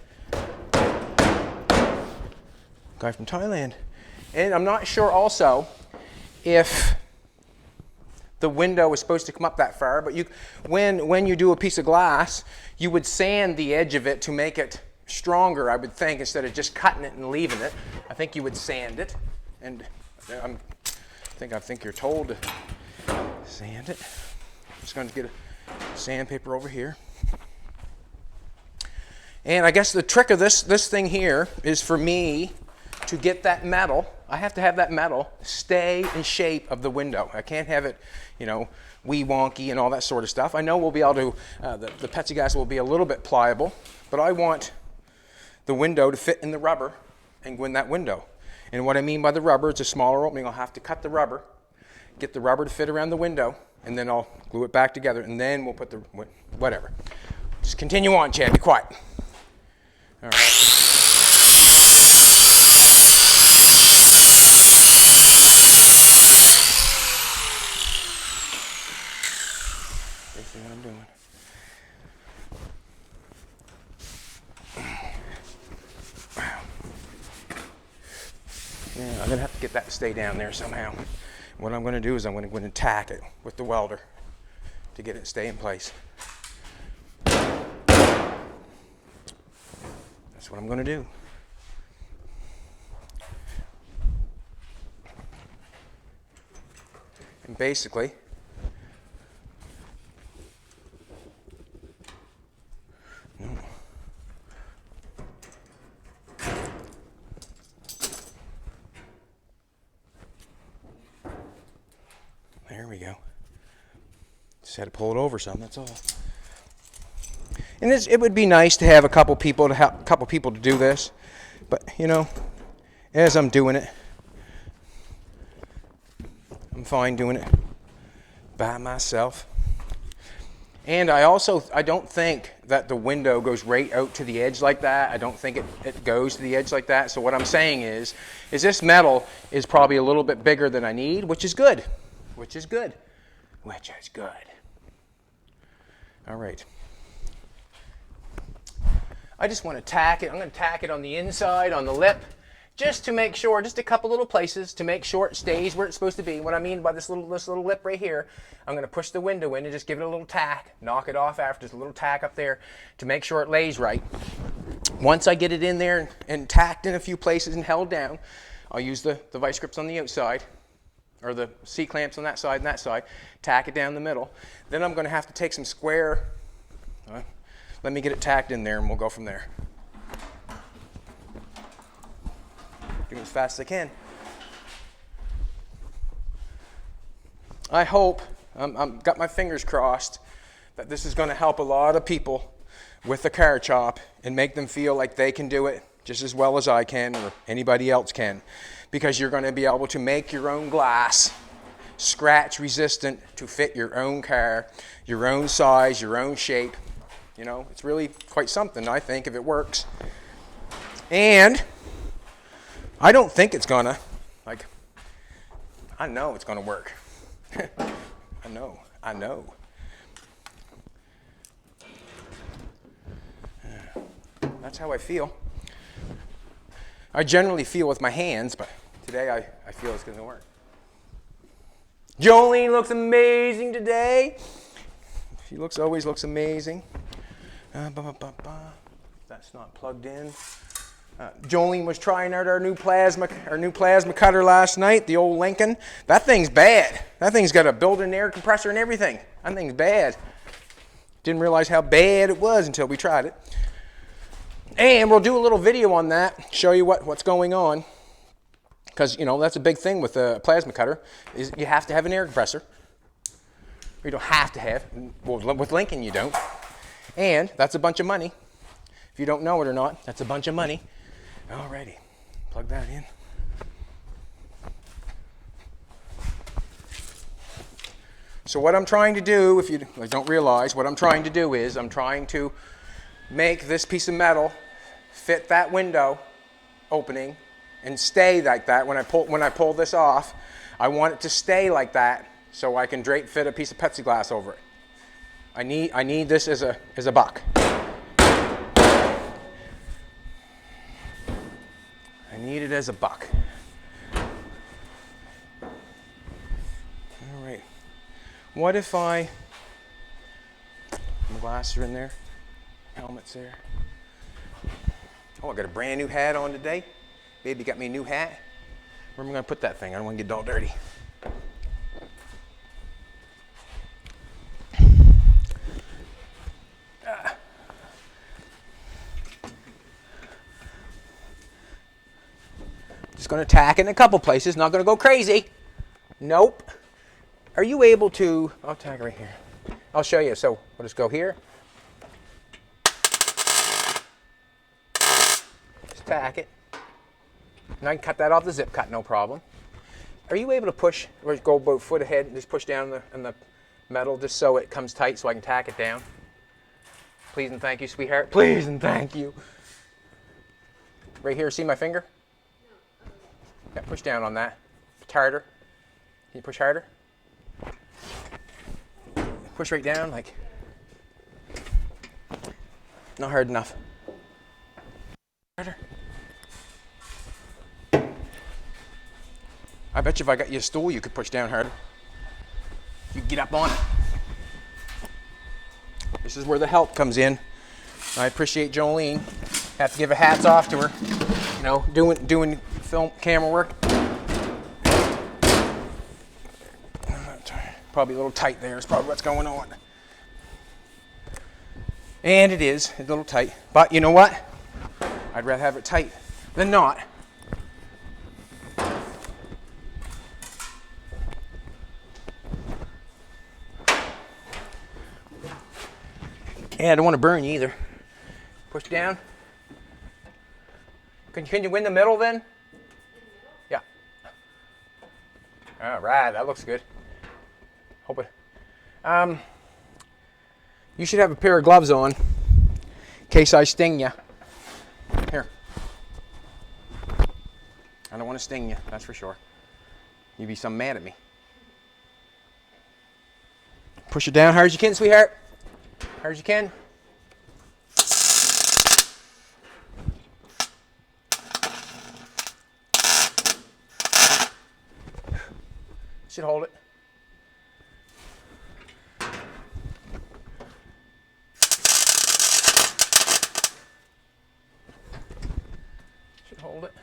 Guy from Thailand. And I'm not sure also if the window is supposed to come up that far, but when you do a piece of glass, you would sand the edge of it to make it stronger, I would think, instead of just cutting it and leaving it. I think you would sand it, and I think you're told to sand it. I'm just going to get a sandpaper over here. And I guess the trick of this thing here is for me to get that metal. I have to have that metal stay in shape of the window. I can't have it, wee wonky and all that sort of stuff. I know we'll be able to, the plexiglass will be a little bit pliable, but I want the window to fit in the rubber and go in that window. And what I mean by the rubber, it's a smaller opening. I'll have to cut the rubber, get the rubber to fit around the window, and then I'll glue it back together, and then we'll put the, whatever. Just continue on, Chad, be quiet. All right. See what I'm doing. Yeah, I'm gonna have to get that to stay down there somehow. What I'm gonna do is I'm gonna go in and tack it with the welder to get it to stay in place. That's what I'm gonna do. And basically, there we go. Just had to pull it over some, that's all. And it would be nice to have a couple people to do this, but as I'm doing it, I'm fine doing it by myself. And I don't think that the window goes right out to the edge like that. I don't think it goes to the edge like that. So what I'm saying is this metal is probably a little bit bigger than I need, which is good. Which is good. All right. I just want to tack it. I'm going to tack it on the inside, on the lip, just to make sure, just a couple little places to make sure it stays where it's supposed to be. What I mean by this little lip right here, I'm going to push the window in and just give it a little tack, knock it off after, just a little tack up there to make sure it lays right. Once I get it in there and tacked in a few places and held down, I'll use the vice grips on the outside, or the C-clamps on that side and that side, tack it down the middle. Then I'm going to have to take some square, let me get it tacked in there and we'll go from there. Do it as fast as I can. I hope, I've got my fingers crossed, that this is going to help a lot of people with the car chop and make them feel like they can do it just as well as I can or anybody else can. Because you're going to be able to make your own glass, scratch resistant, to fit your own car, your own size, your own shape. It's really quite something, I think, if it works. And I don't think it's gonna, I know it's gonna work. I know. That's how I feel. I generally feel with my hands, but today I feel it's gonna work. Jolene looks amazing today. She always looks amazing. That's not plugged in. Jolene was trying out our new plasma cutter last night, the old Lincoln. That thing's bad. That thing's got a built-in air compressor and everything. That thing's bad. Didn't realize how bad it was until we tried it. And we'll do a little video on that, show you what's going on. Because, that's a big thing with a plasma cutter, is you have to have an air compressor. Or you don't have to have. Well, with Lincoln you don't. And that's a bunch of money. If you don't know it or not, that's a bunch of money. Alrighty, plug that in. So what I'm trying to do, if you don't realize, what I'm trying to do is I'm trying to make this piece of metal fit that window opening and stay like that. When I pull this off, I want it to stay like that so I can drape fit a piece of plexiglass over it. I need this as a buck. I need it as a buck. All right. What if my glasses are in there? Helmet's there. Oh, I got a brand new hat on today. Baby got me a new hat. Where am I going to put that thing? I don't want to get it all dirty. Just going to tack it in a couple places. Not going to go crazy. Nope. Are you able to? I'll tack it right here. I'll show you. So we'll just go here. Just tack it. And I can cut that off the zip cut, no problem. Are you able to push, or go about a foot ahead and just push down on the metal just so it comes tight so I can tack it down? Please and thank you, sweetheart. Please and thank you. Right here, see my finger? Yeah, push down on that. Harder. Can you push harder? Push right down, like. Not hard enough. Harder. I bet you if I got you a stool, you could push down harder. You could get up on it. This is where the help comes in. I appreciate Jolene. Have to give a hats off to her. You know, doing film camera work. Probably a little tight there is probably what's going on. And it is a little tight. But you know what? I'd rather have it tight than not. Yeah, I don't want to burn you either. Push down. Can you win the middle then? Yeah. All right, that looks good. Hope it. You should have a pair of gloves on in case I sting you. Here. I don't want to sting you, that's for sure. You'd be some mad at me. Push it down hard as you can, sweetheart. Hard as you can. Should hold it. Should hold it.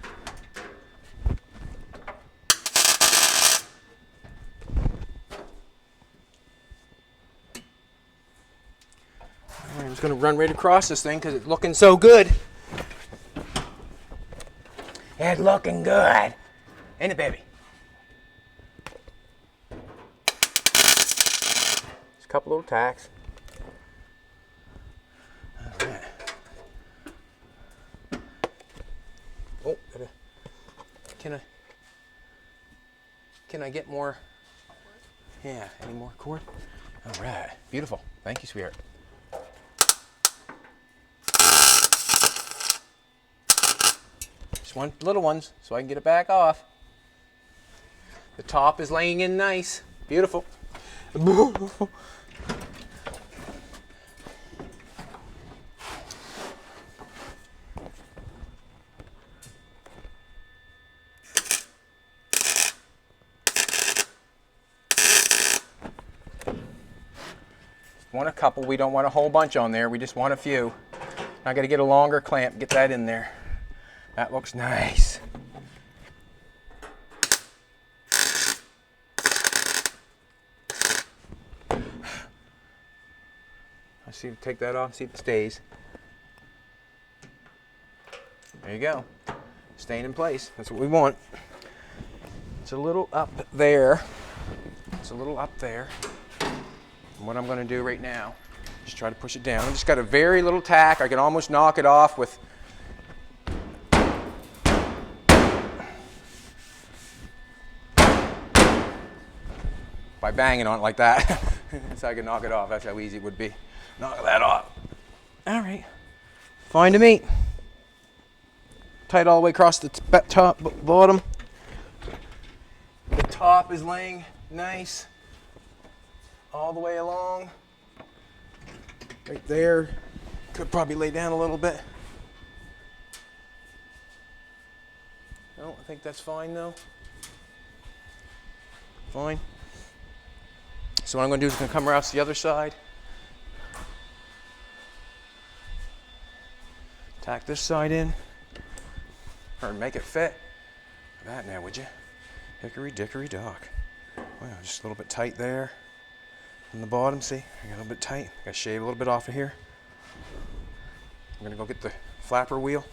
I'm just going to run right across this thing because it's looking so good. It's looking good. Ain't it, baby? Just a couple little tacks. All right. Oh, can I get more? Yeah, any more cord? All right, beautiful. Thank you, sweetheart. Just one little ones so I can get it back off. The top is laying in nice. Beautiful. Want a couple, we don't want a whole bunch on there, we just want a few. I got to get a longer clamp, get that in there. That looks nice. I see, take that off, see if it stays. There you go. Staying in place, that's what we want. It's a little up there. It's a little up there. And what I'm going to do right now, just try to push it down. I just got a very little tack. I can almost knock it off with. by banging on it like that. So I can knock it off. That's how easy it would be. Knock that off. All right, fine to me. Tight all the way across the top, bottom. The top is laying nice all the way along. Right there. Could probably lay down a little bit. No, I think that's fine though. Fine. So what I'm going to do is going to come around to the other side. Tack this side in. Or make it fit. That now, would you? Hickory dickory dock. Wow, just a little bit tight there. On the bottom, see? I got a little bit tight. I got to shave a little bit off of here. I'm going to go get the flapper wheel.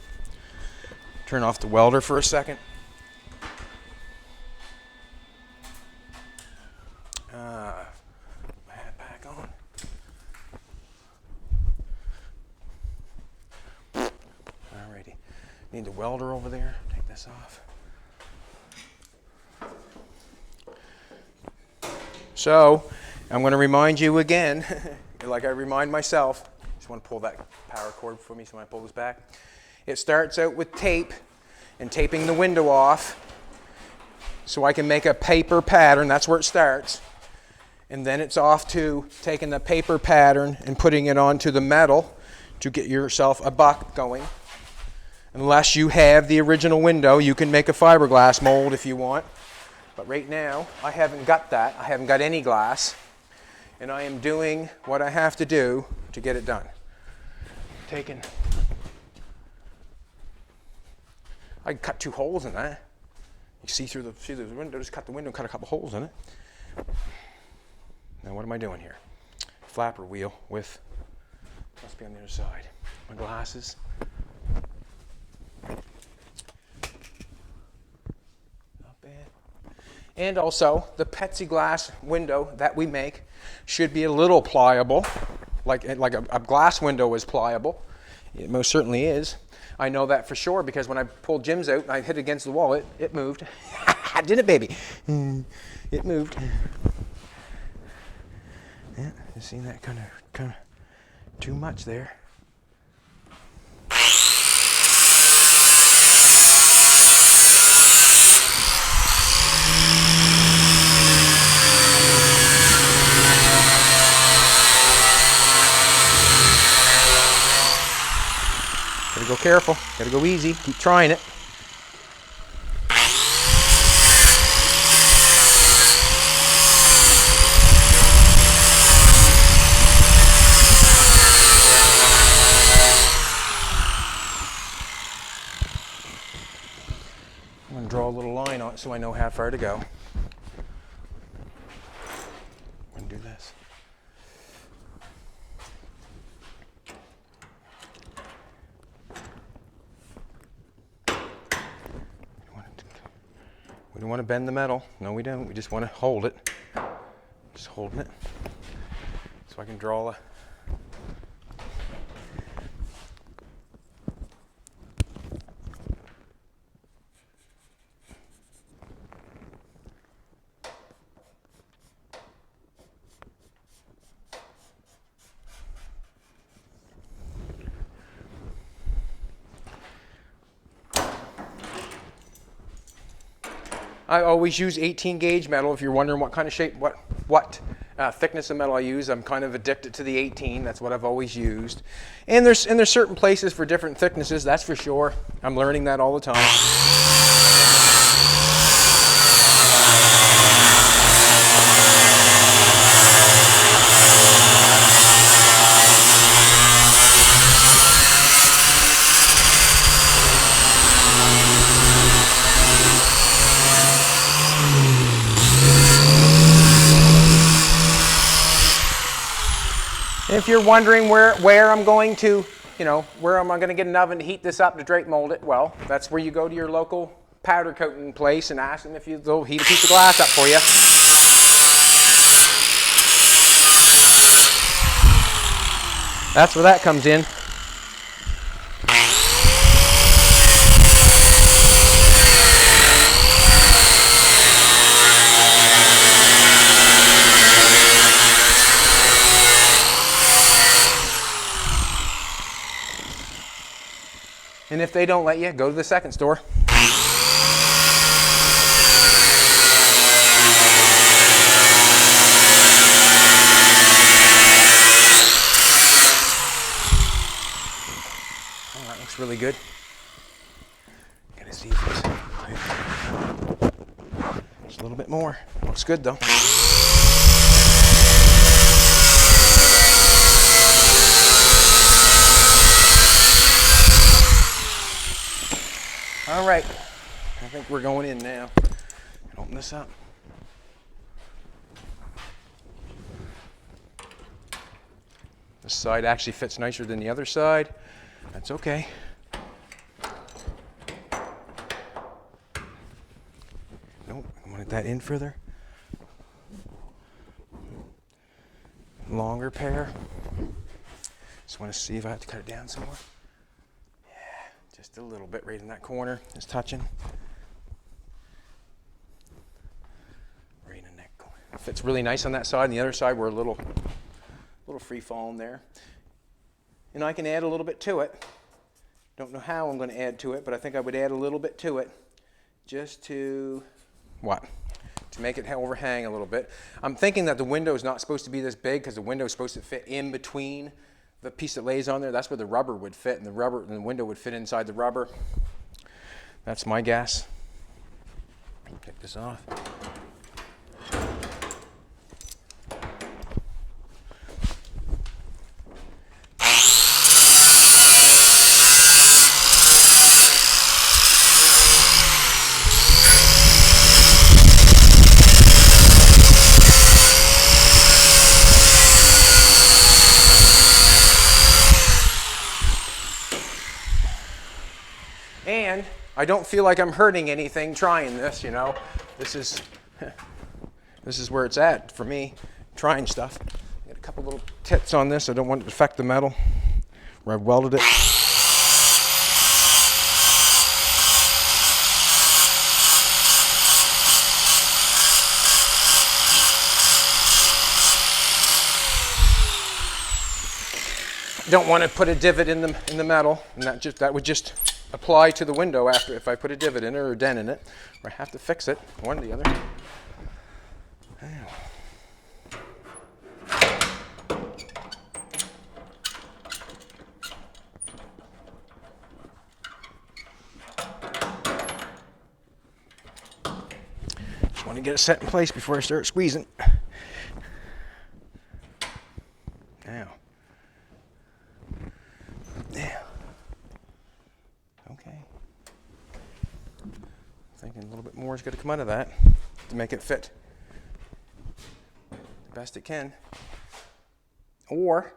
Turn off the welder for a second. Back on. Alrighty. Need the welder over there. Take this off. So, I'm going to remind you again, like I remind myself. Just want to pull that power cord for me so when I pull this back. It starts out with tape and taping the window off so I can make a paper pattern. That's where it starts. And then it's off to taking the paper pattern and putting it onto the metal to get yourself a buck going. Unless you have the original window, you can make a fiberglass mold if you want. But right now, I haven't got that. I haven't got any glass. And I am doing what I have to do to get it done. I can cut 2 holes in that. You see through the window, just cut the window and cut a couple holes in it. Now what am I doing here? Flapper wheel with, must be on the other side. My glasses. Not bad. And also, the plexiglass window that we make should be a little pliable, like a glass window is pliable. It most certainly is. I know that for sure because when I pulled Jim's out and I hit it against the wall, it moved. Didn't it, baby? It moved. Yeah, you see that kind of too much there. Gotta go careful, gotta go easy, keep trying it. I'm gonna draw a little line on it so I know how far to go. I'm gonna do this. We don't want to bend the metal. No, we don't. We just want to hold it. Just holding it. So I can draw a... I always use 18 gauge metal. If you're wondering what kind of shape, what thickness of metal I use, I'm kind of addicted to the 18. That's what I've always used. And there's certain places for different thicknesses, that's for sure. I'm learning that all the time. If you're wondering where I'm going to, where am I going to get an oven to heat this up to drape mold it, well, that's where you go to your local powder coating place and ask them if they'll heat a piece of glass up for you. That's where that comes in. And if they don't let you, go to the second store. Oh, that looks really good. Gotta see if it's just a little bit more. Looks good though. All right, I think we're going in now. Open this up. This side actually fits nicer than the other side. That's okay. Nope, I wanted that in further. Longer pair. Just want to see if I have to cut it down some more. Just a little bit right in that corner, just touching. Right in that corner. It fits really nice on that side, and the other side we're a little free falling there. And I can add a little bit to it. Don't know how I'm going to add to it, but I think I would add a little bit to it just to, what? To make it overhang a little bit. I'm thinking that the window is not supposed to be this big because the window is supposed to fit in between the piece that lays on there. That's where the rubber would fit, and the window would fit inside the rubber. That's my guess. Take this off. And I don't feel like I'm hurting anything trying this, you know. This is where it's at for me, trying stuff. I got a couple little tips on this. I don't want it to affect the metal where I've welded it. Don't want to put a divot in the metal, and that would just apply to the window after if I put a divot in it or a dent in it, or I have to fix it, one or the other. Just want to get it set in place before I start squeezing. Now. Now. Okay. Thinking a little bit more is going to come out of that to make it fit the best it can. Or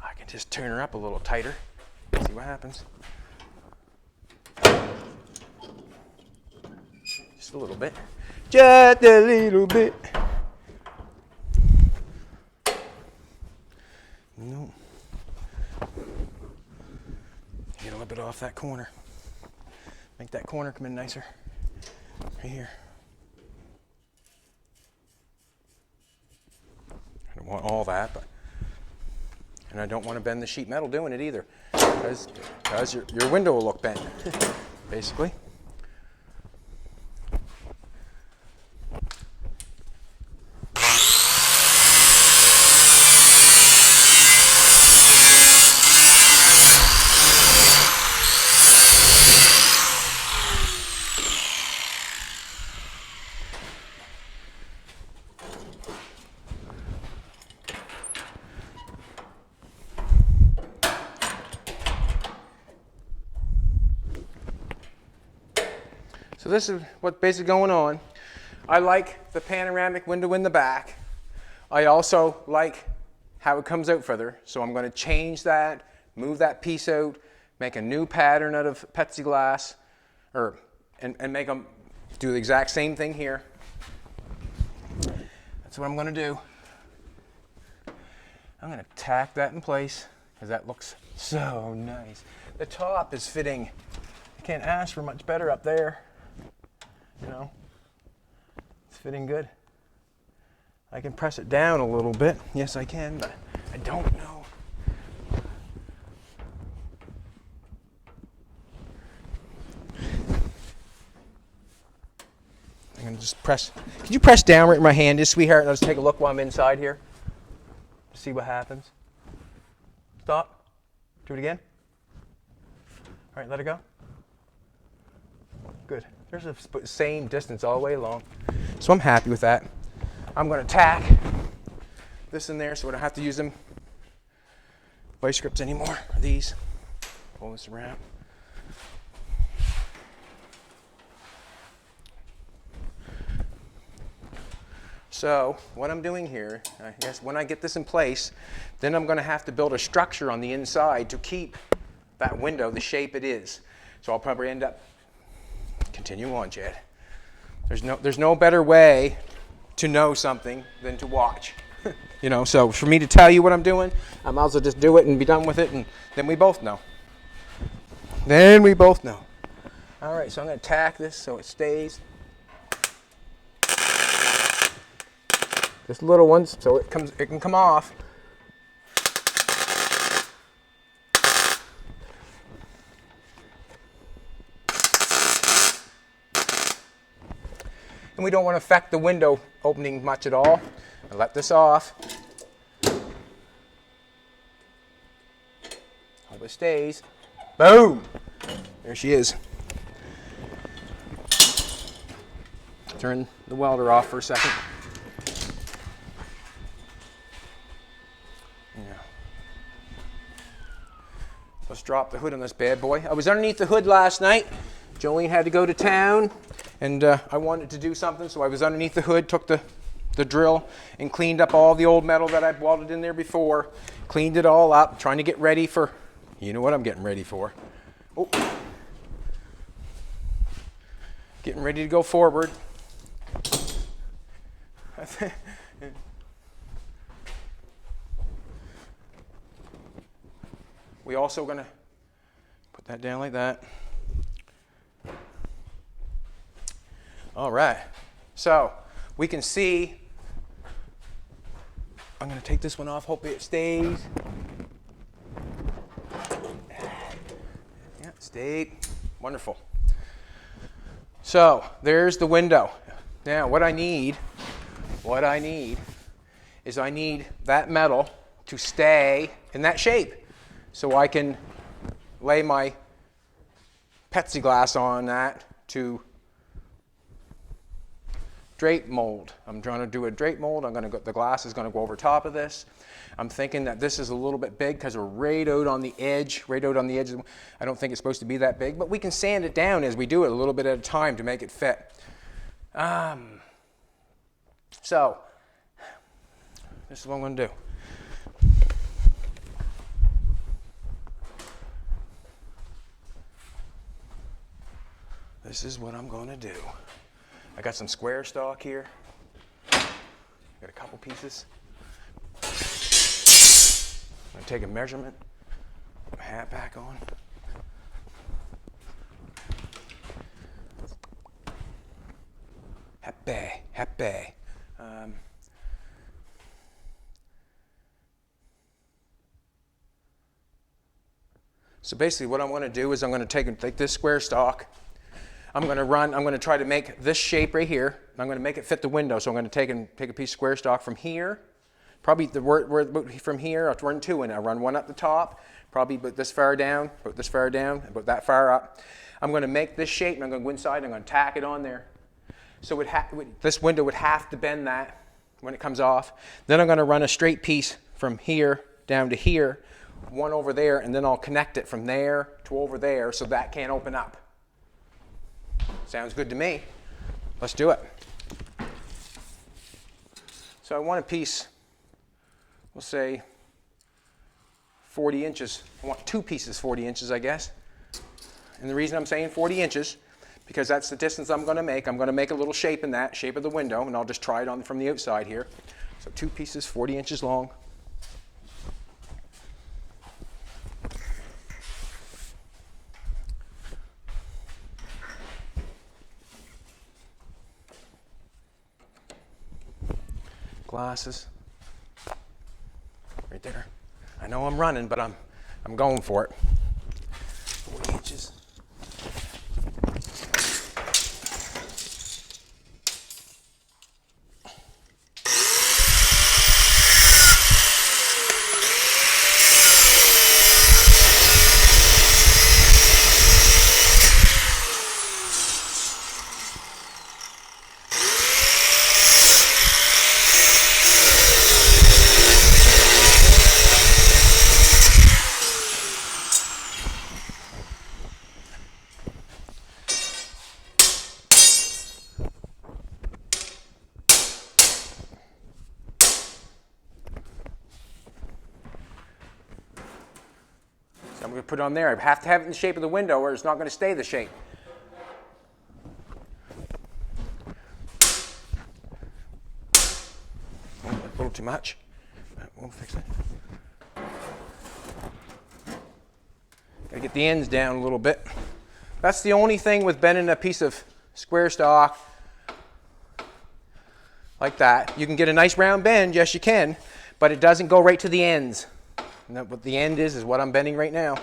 I can just turn her up a little tighter. See what happens. Just a little bit. Just a little bit. No. Get a little bit off that corner. Make that corner come in nicer. Right here. I don't want all that, and I don't want to bend the sheet metal doing it either, because your window will look bent, basically. So this is what's basically going on. I like the panoramic window in the back. I also like how it comes out further. So I'm going to change that, move that piece out, make a new pattern out of plexiglass, and make them do the exact same thing here. That's what I'm going to do. I'm going to tack that in place because that looks so nice. The top is fitting. I can't ask for much better up there. You know, it's fitting good. I can press it down a little bit. Yes, I can, but I don't know. going to just press. Could you press down right where my hand is, sweetheart? And I'll just take a look while I'm inside here. See what happens. Stop. Do it again. All right, let it go. Good. There's the same distance all the way along. So I'm happy with that. I'm going to tack this in there so I don't have to use them vice grips anymore. These. Pull this around. So what I'm doing here, I guess when I get this in place, then I'm going to have to build a structure on the inside to keep that window the shape it is. So I'll probably end up, continue on, Chad. There's no better way to know something than to watch. You know, so for me to tell you what I'm doing, I might as well just do it and be done with it, and then we both know. Then we both know. All right, so I'm going to tack this so it stays. Just little ones, so it can come off. And we don't want to affect the window opening much at all. I let this off. Hope it stays. Boom! There she is. Turn the welder off for a second. Let's drop the hood on this bad boy. I was underneath the hood last night. Jolene had to go to town, and I wanted to do something, so I was underneath the hood, took the drill, and cleaned up all the old metal that I'd welded in there before. Cleaned it all up, trying to get ready for, you know what I'm getting ready for. Oh. Getting ready to go forward. We also going to put that down like that. All right. So we can see, I'm going to take this one off. Hopefully it stays. Yeah, it stayed. Wonderful. So there's the window. Now what I need is I need that metal to stay in that shape, so I can lay my plexiglass on that to drape mold. I'm trying to do a drape mold. The glass is going to go over top of this. I'm thinking that this is a little bit big because we're right out on the edge. I don't think it's supposed to be that big, but we can sand it down as we do it a little bit at a time to make it fit. So this is what I'm going to do. This is what I'm going to do. I got some square stock here. Got a couple pieces. I'm going to take a measurement. Put my hat back on. Happy. So basically what I'm going to do is I'm going to take this square stock. I'm going to try to make this shape right here. I'm going to make it fit the window. So I'm going to take a piece of square stock from here. Probably from here, I'll run two in. I'll run one up the top, probably put this far down, and put that far up. I'm going to make this shape, and I'm going to go inside, and I'm going to tack it on there. So this window would have to bend that when it comes off. Then I'm going to run a straight piece from here down to here, one over there, and then I'll connect it from there to over there so that can't open up. Sounds good to me. Let's do it. So I want a piece, we'll say 40 inches. I want two pieces 40 inches, I guess. And the reason I'm saying 40 inches, because that's the distance I'm going to make. I'm going to make a little shape in that, shape of the window, and I'll just try it on from the outside here. So two pieces 40 inches long. Glasses right there. I know I'm running, but I'm going for it. 40 inches. I'm going to put it on there. I have to have it in the shape of the window or it's not going to stay the shape. A little too much. We'll fix it. Gotta get the ends down a little bit. That's the only thing with bending a piece of square stock like that. You can get a nice round bend, yes you can, but it doesn't go right to the ends. And what the end is what I'm bending right now.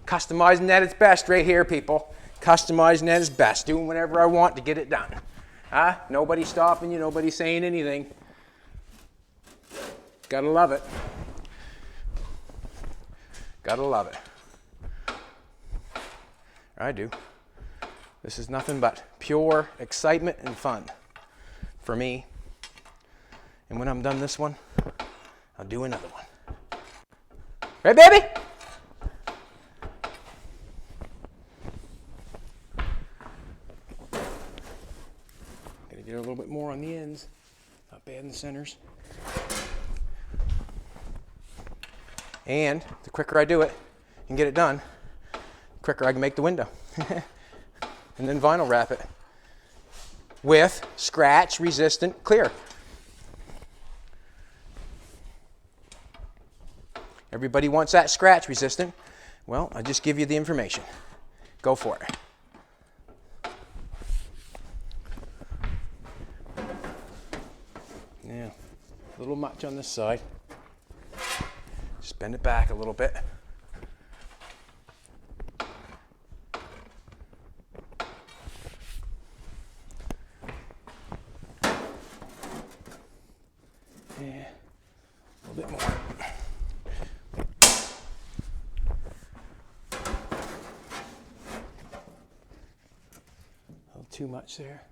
Customizing at its best right here, people. Customizing at its best. Doing whatever I want to get it done. Huh? Nobody's stopping you, nobody's saying anything. Gotta love it. Gotta love it. I do. This is nothing but pure excitement and fun for me. And when I'm done this one, I'll do another one. Right, baby? Gotta get a little bit more on the ends. Not bad in the centers. And the quicker I do it and get it done, the quicker I can make the window. And then vinyl wrap it with scratch resistant clear. Everybody wants that scratch resistant. Well, I just give you the information. Go for it. Yeah, a little much on this side. Just bend it back a little bit. Yeah, a little bit more. A little too much there.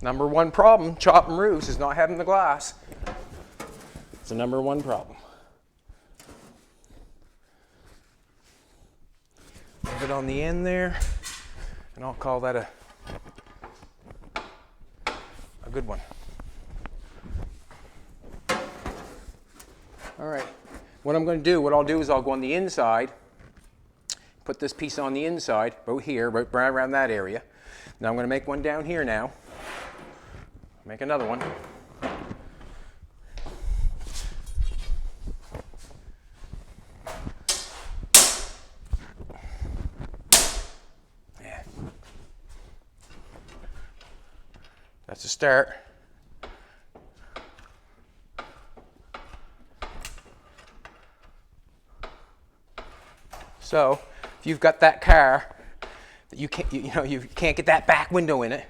Number one problem, chopping roofs, is not having the glass. It's the number one problem. Leave it on the end there, and I'll call that a good one. All right, what I'm going to do, what I'll do is I'll go on the inside, put this piece on the inside, right here, right around that area. Now I'm going to make one down here now. Make another one. Yeah. That's a start. So, if you've got that car that you can't get that back window in it,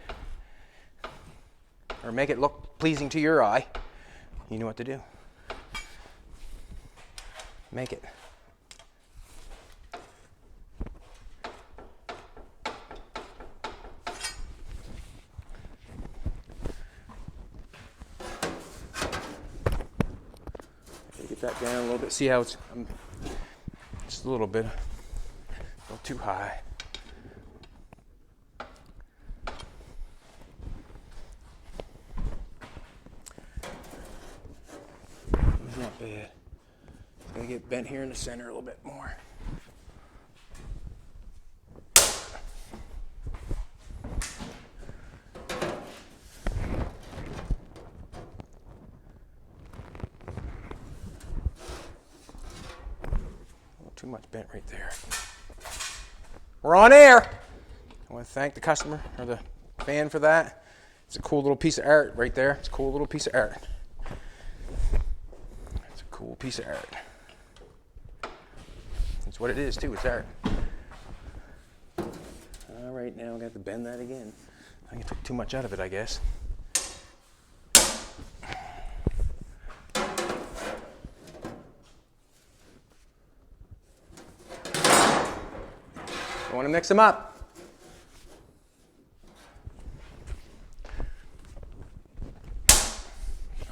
or make it look pleasing to your eye, you know what to do. Make it. Get that down a little bit. See how it's just a little bit, a little too high. Not bad. It's going to get bent here in the center a little bit more. Too much bent right there. We're on air. I want to thank the customer or the fan for that. It's a cool little piece of art right there. It's a cool little piece of art. Cool piece of art. That's what it is too, it's art. All right, now I'm gonna have to bend that again. I think I took too much out of it, I guess. I want to mix them up.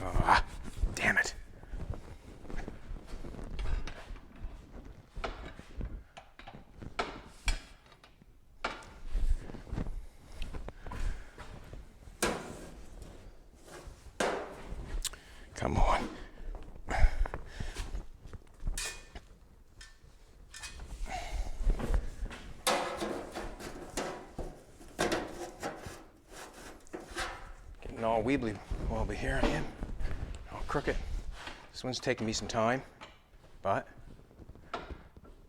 Oh, damn it. getting all weebly wobbly here. I am all crooked. This one's taking me some time, but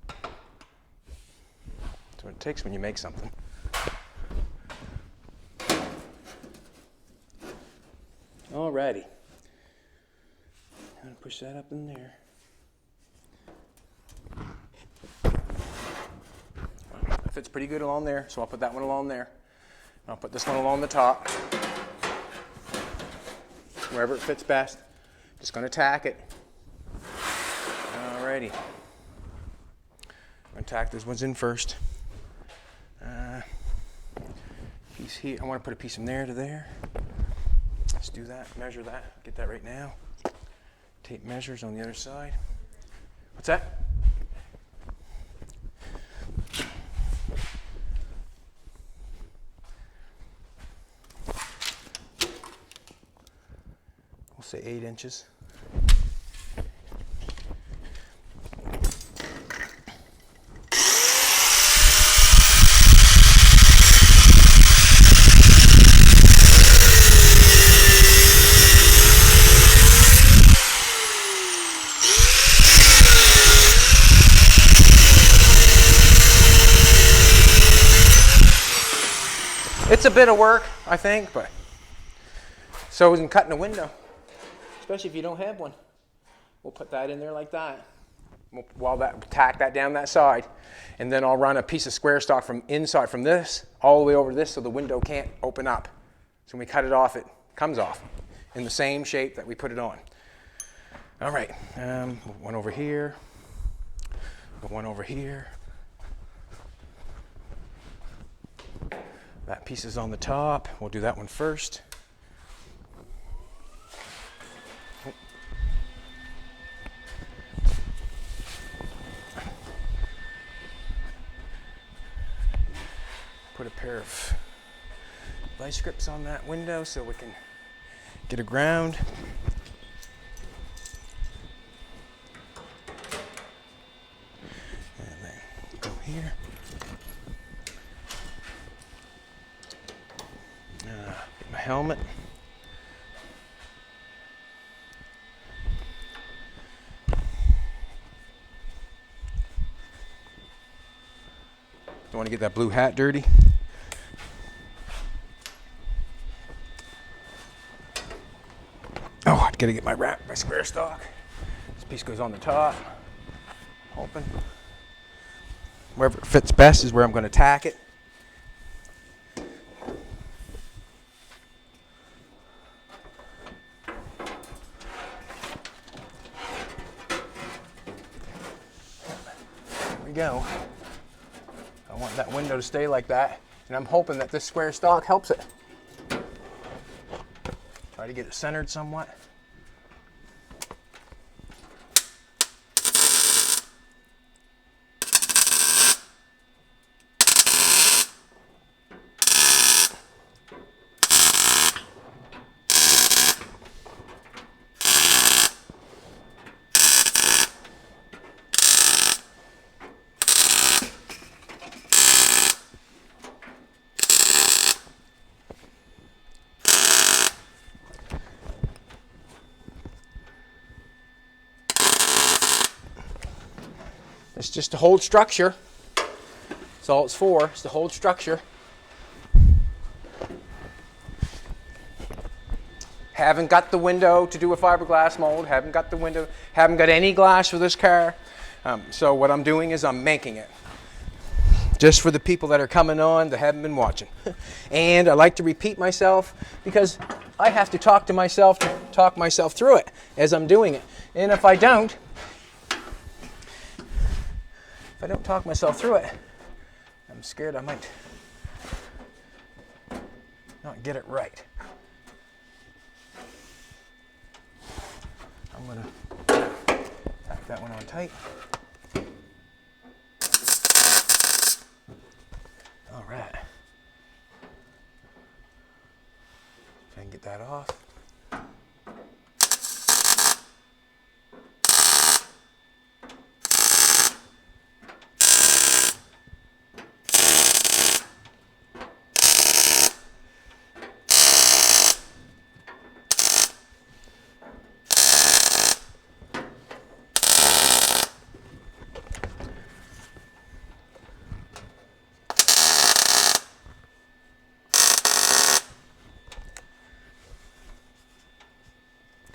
that's what it takes when you make something. Alrighty. I'm gonna push that up in there. It fits pretty good along there, so I'll put that one along there. I'll put this one along the top. Wherever it fits best. Just gonna tack it. Alrighty. I'm gonna tack those ones in first. Piece here. I want to put a piece from there to there. Let's do that. Measure that. Get that right now. Tape measures on the other side. What's that? We'll say 8 inches. It's a bit of work, I think, but so isn't cutting a window, especially if you don't have one. We'll put that in there like that. We'll tack that down that side, and then I'll run a piece of square stock from inside, from this all the way over to this, so the window can't open up. So when we cut it off, it comes off in the same shape that we put it on. All right, one over here, one over here. That piece is on the top. We'll do that one first. Put a pair of vice grips on that window so we can get a ground. And then go here. Get my helmet. Don't want to get that blue hat dirty. Oh, I've got to get my square stock. This piece goes on the top. Open. Wherever it fits best is where I'm going to tack it. Go. I want that window to stay like that, and I'm hoping that this square stock helps it. Try to get it centered somewhat. It's just to hold structure. That's all it's for, is to hold structure. Haven't got the window to do a fiberglass mold, haven't got the window, haven't got any glass for this car. So what I'm doing is I'm making it. Just for the people that are coming on that haven't been watching. And I like to repeat myself because I have to talk myself through it as I'm doing it. And if I don't talk myself through it, I'm scared I might not get it right. I'm going to tack that one on tight. All right. If I can get that off.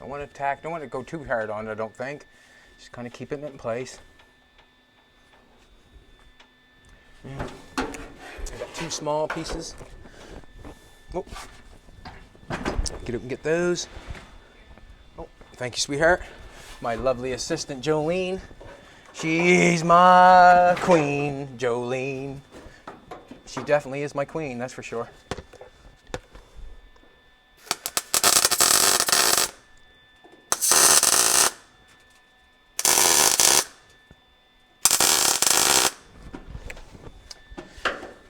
Don't want to tack, don't want to go too hard on it, I don't think. Just kind of keeping it in place. Yeah. I got 2 small pieces. Oh. Get up and get those. Oh, thank you, sweetheart. My lovely assistant, Jolene. She's my queen, Jolene. She definitely is my queen, that's for sure.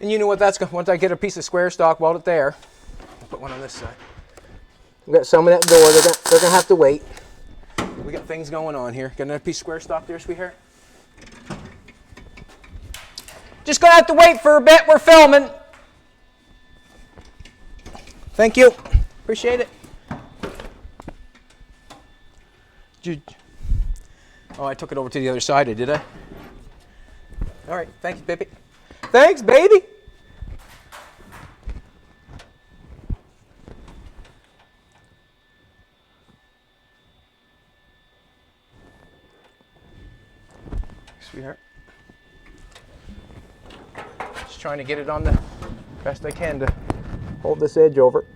And you know what that's going to, once I get a piece of square stock, weld it there. I'll put one on this side. We got some in that door, they're gonna have to wait. We got things going on here. Got another piece of square stock there, sweetheart? Just gonna have to wait for a bit, we're filming. Thank you, appreciate it. Oh, I took it over to the other side, did I? All right, thank you, baby. Thanks, baby. Sweetheart. Just trying to get it on the best I can to hold this edge over.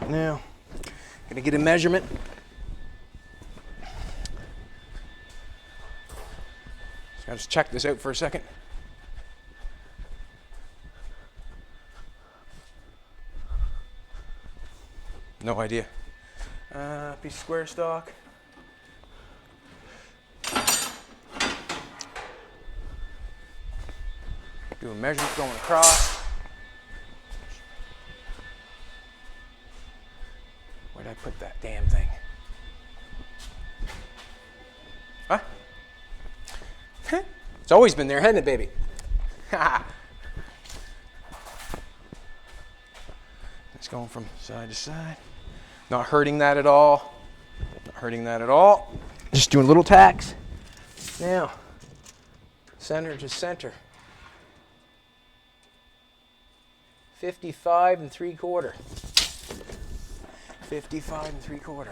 Now, gonna get a measurement. Just gotta check this out for a second. No idea. Piece of square stock. Doing measurements going across. Where'd I put that damn thing? Huh? It's always been there, hasn't it, baby? It's going from side to side. Not hurting that at all. Not hurting that at all. Just doing little tacks. Now, center to center. 55 3/4. 55 3/4.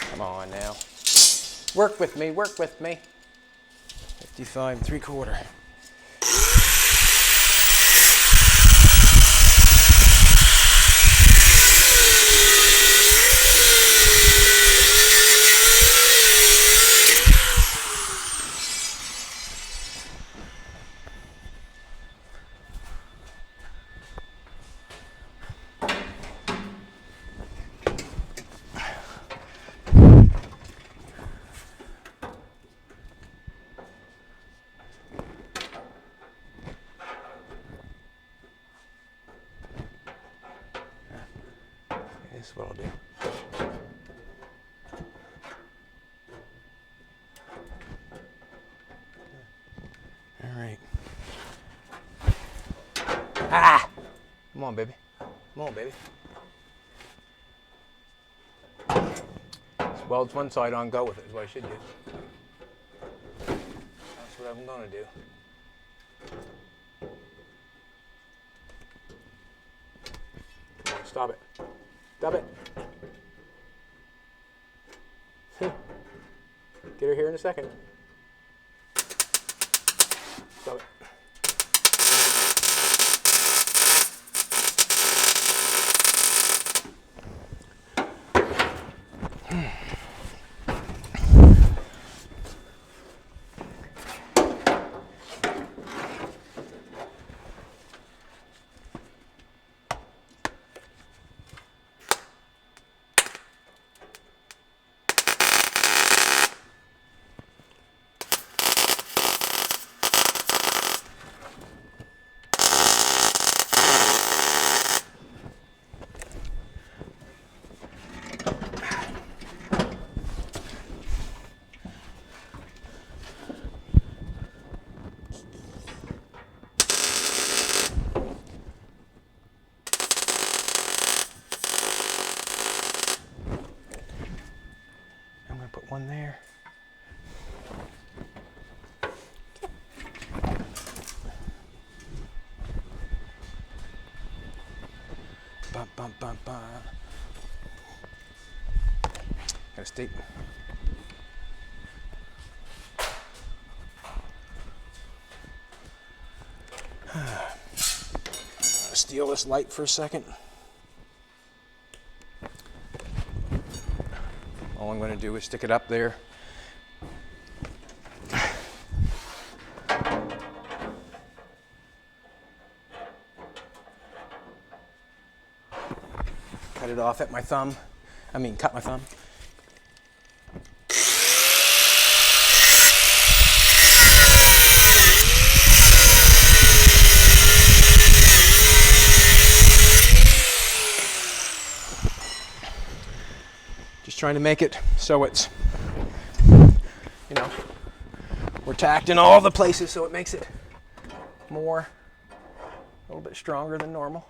Come on now. Work with me, work with me. 55 3/4. That's what I'll do. All right. Ah! Come on, baby. Come on, baby. Just weld one side on, go with it is what I should do. That's what I'm gonna do. Come on, stop it. Stop it. Get her here in a second. Stop it. Put one there. Bum, bum, bum, bum. Gotta stay. Steal this light for a second. All I'm going to do is stick it up there. Cut it off at my thumb. Cut my thumb. Just trying to make it so it's, we're tacked in all the places, so it makes it a little bit stronger than normal.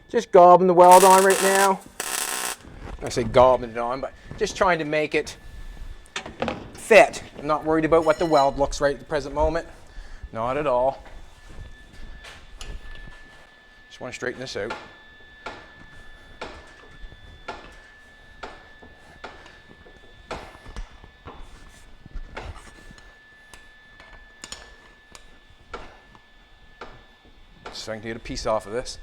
Just gobbing the weld on right now. I say gobbing it on, but just trying to make it fit. I'm not worried about what the weld looks right at the present moment. Not at all. Just want to straighten this out. So I can get a piece off of this.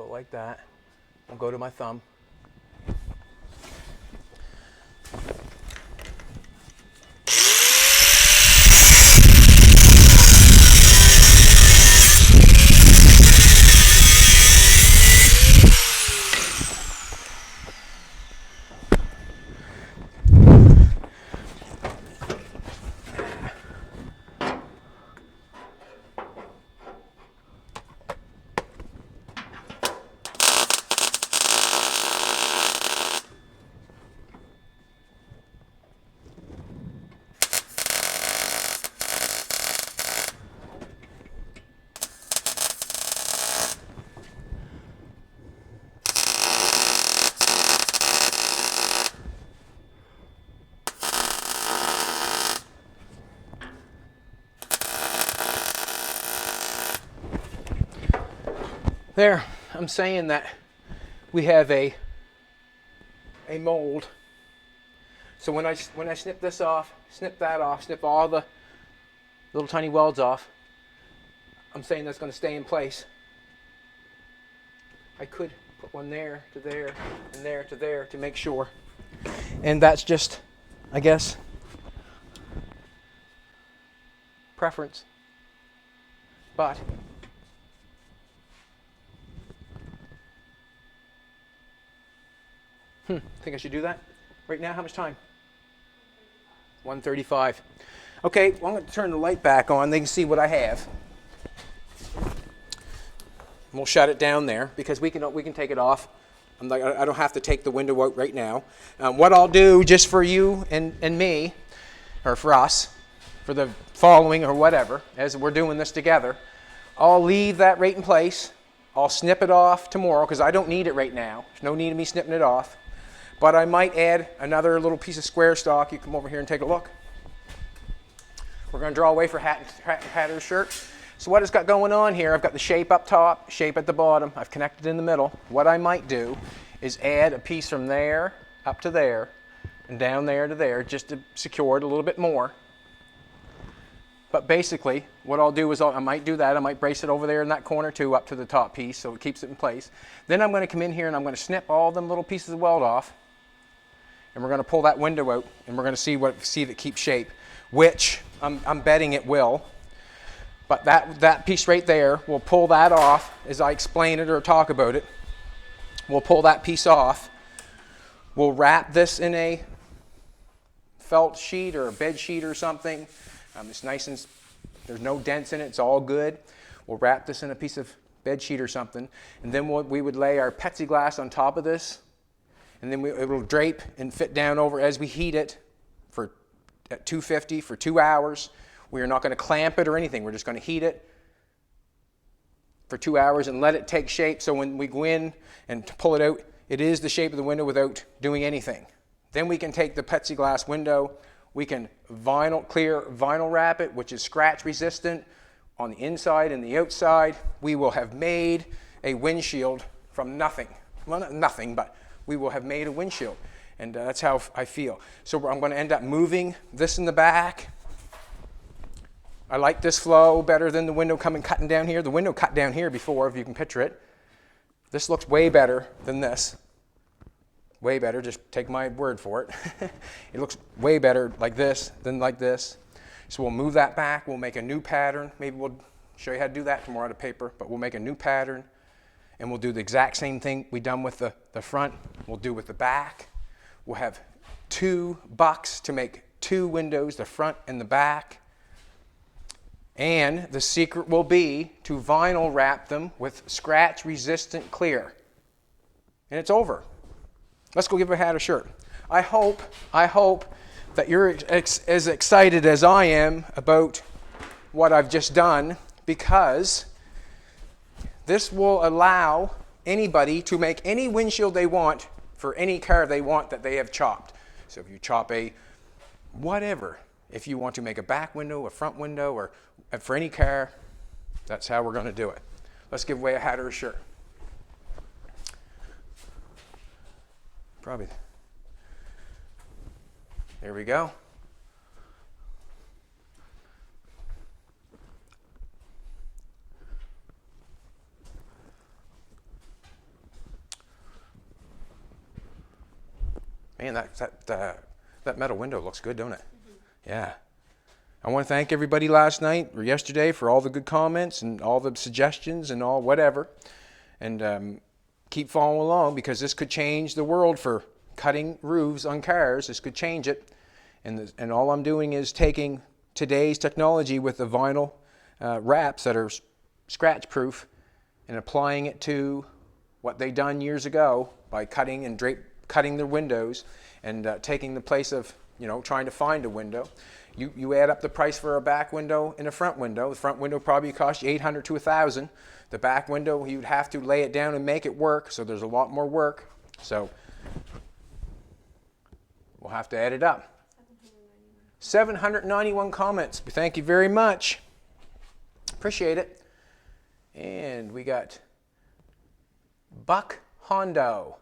Like that. I'll go to my thumb. There, I'm saying that we have a mold. So when I snip this off, snip that off, snip all the little tiny welds off, I'm saying that's going to stay in place. I could put one there to there and there to there to make sure. And that's just, I guess, preference. But think I should do that right now? How much time? 1:35. Okay, well, I'm going to turn the light back on. They can see what I have. We'll shut it down there because we can take it off. I don't have to take the window out right now. What I'll do just for you and me, or for us, for the following or whatever, as we're doing this together, I'll leave that right in place. I'll snip it off tomorrow because I don't need it right now. There's no need of me snipping it off. But I might add another little piece of square stock. You come over here and take a look. We're going to draw away for hat or shirt. So what it's got going on here, I've got the shape up top, shape at the bottom. I've connected in the middle. What I might do is add a piece from there up to there and down there to there just to secure it a little bit more. But basically, what I'll do is I might do that. I might brace it over there in that corner too up to the top piece so it keeps it in place. Then I'm going to come in here and I'm going to snip all them little pieces of weld off. And we're going to pull that window out and we're going to see if it keeps shape, which I'm betting it will. But that piece right there, we'll pull that off as I explain it or talk about it. We'll pull that piece off. We'll wrap this in a felt sheet or a bed sheet or something. It's nice and there's no dents in it. It's all good. We'll wrap this in a piece of bed sheet or something, and then we would lay our plexiglass on top of this, and then it will drape and fit down over as we heat it at 250 for 2 hours. We are not going to clamp it or anything. We're just going to heat it for 2 hours and let it take shape, so when we go in and pull it out, it is the shape of the window without doing anything. Then we can take the plexiglass window, we can clear vinyl wrap it, which is scratch resistant on the inside and the outside. We will have made a windshield from nothing. Well, not nothing, but we will have made a windshield. And that's how I feel. So I'm going to end up moving this in the back. I like this flow better than the window cutting down here. The window cut down here before, if you can picture it. This looks way better than this. Way better, just take my word for it. It looks way better like this than like this. So we'll move that back, we'll make a new pattern. Maybe we'll show you how to do that tomorrow on a paper, but we'll make a new pattern and we'll do the exact same thing we done with the front, we'll do with the back. We'll have 2 bucks to make 2 windows, the front and the back. And the secret will be to vinyl wrap them with scratch resistant clear. And it's over. Let's go give a hat a shirt. I hope that you're as excited as I am about what I've just done, because this will allow anybody to make any windshield they want for any car they want that they have chopped. So if you chop whatever, if you want to make a back window, a front window, or for any car, that's how we're going to do it. Let's give away a hat or a shirt. Probably. There we go. Man, that metal window looks good, don't it? Mm-hmm. Yeah. I want to thank everybody last night or yesterday for all the good comments and all the suggestions and all whatever. And keep following along, because this could change the world for cutting roofs on cars. This could change it. And all I'm doing is taking today's technology with the vinyl wraps that are scratch proof and applying it to what they done years ago by cutting their windows and taking the place of, trying to find a window. You add up the price for a back window and a front window. The front window probably costs you $800 to $1,000. The back window, you'd have to lay it down and make it work, so there's a lot more work. So we'll have to add it up. 791 comments. Thank you very much. Appreciate it. And we got Buck Hondo.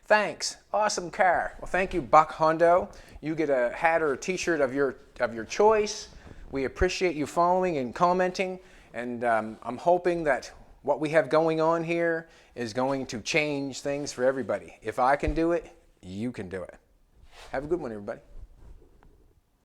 Thanks. Awesome car. Well, thank you, Buck Hondo. You get a hat or a t-shirt of your choice. We appreciate you following and commenting. And I'm hoping that what we have going on here is going to change things for everybody. If I can do it, you can do it. Have a good one, everybody.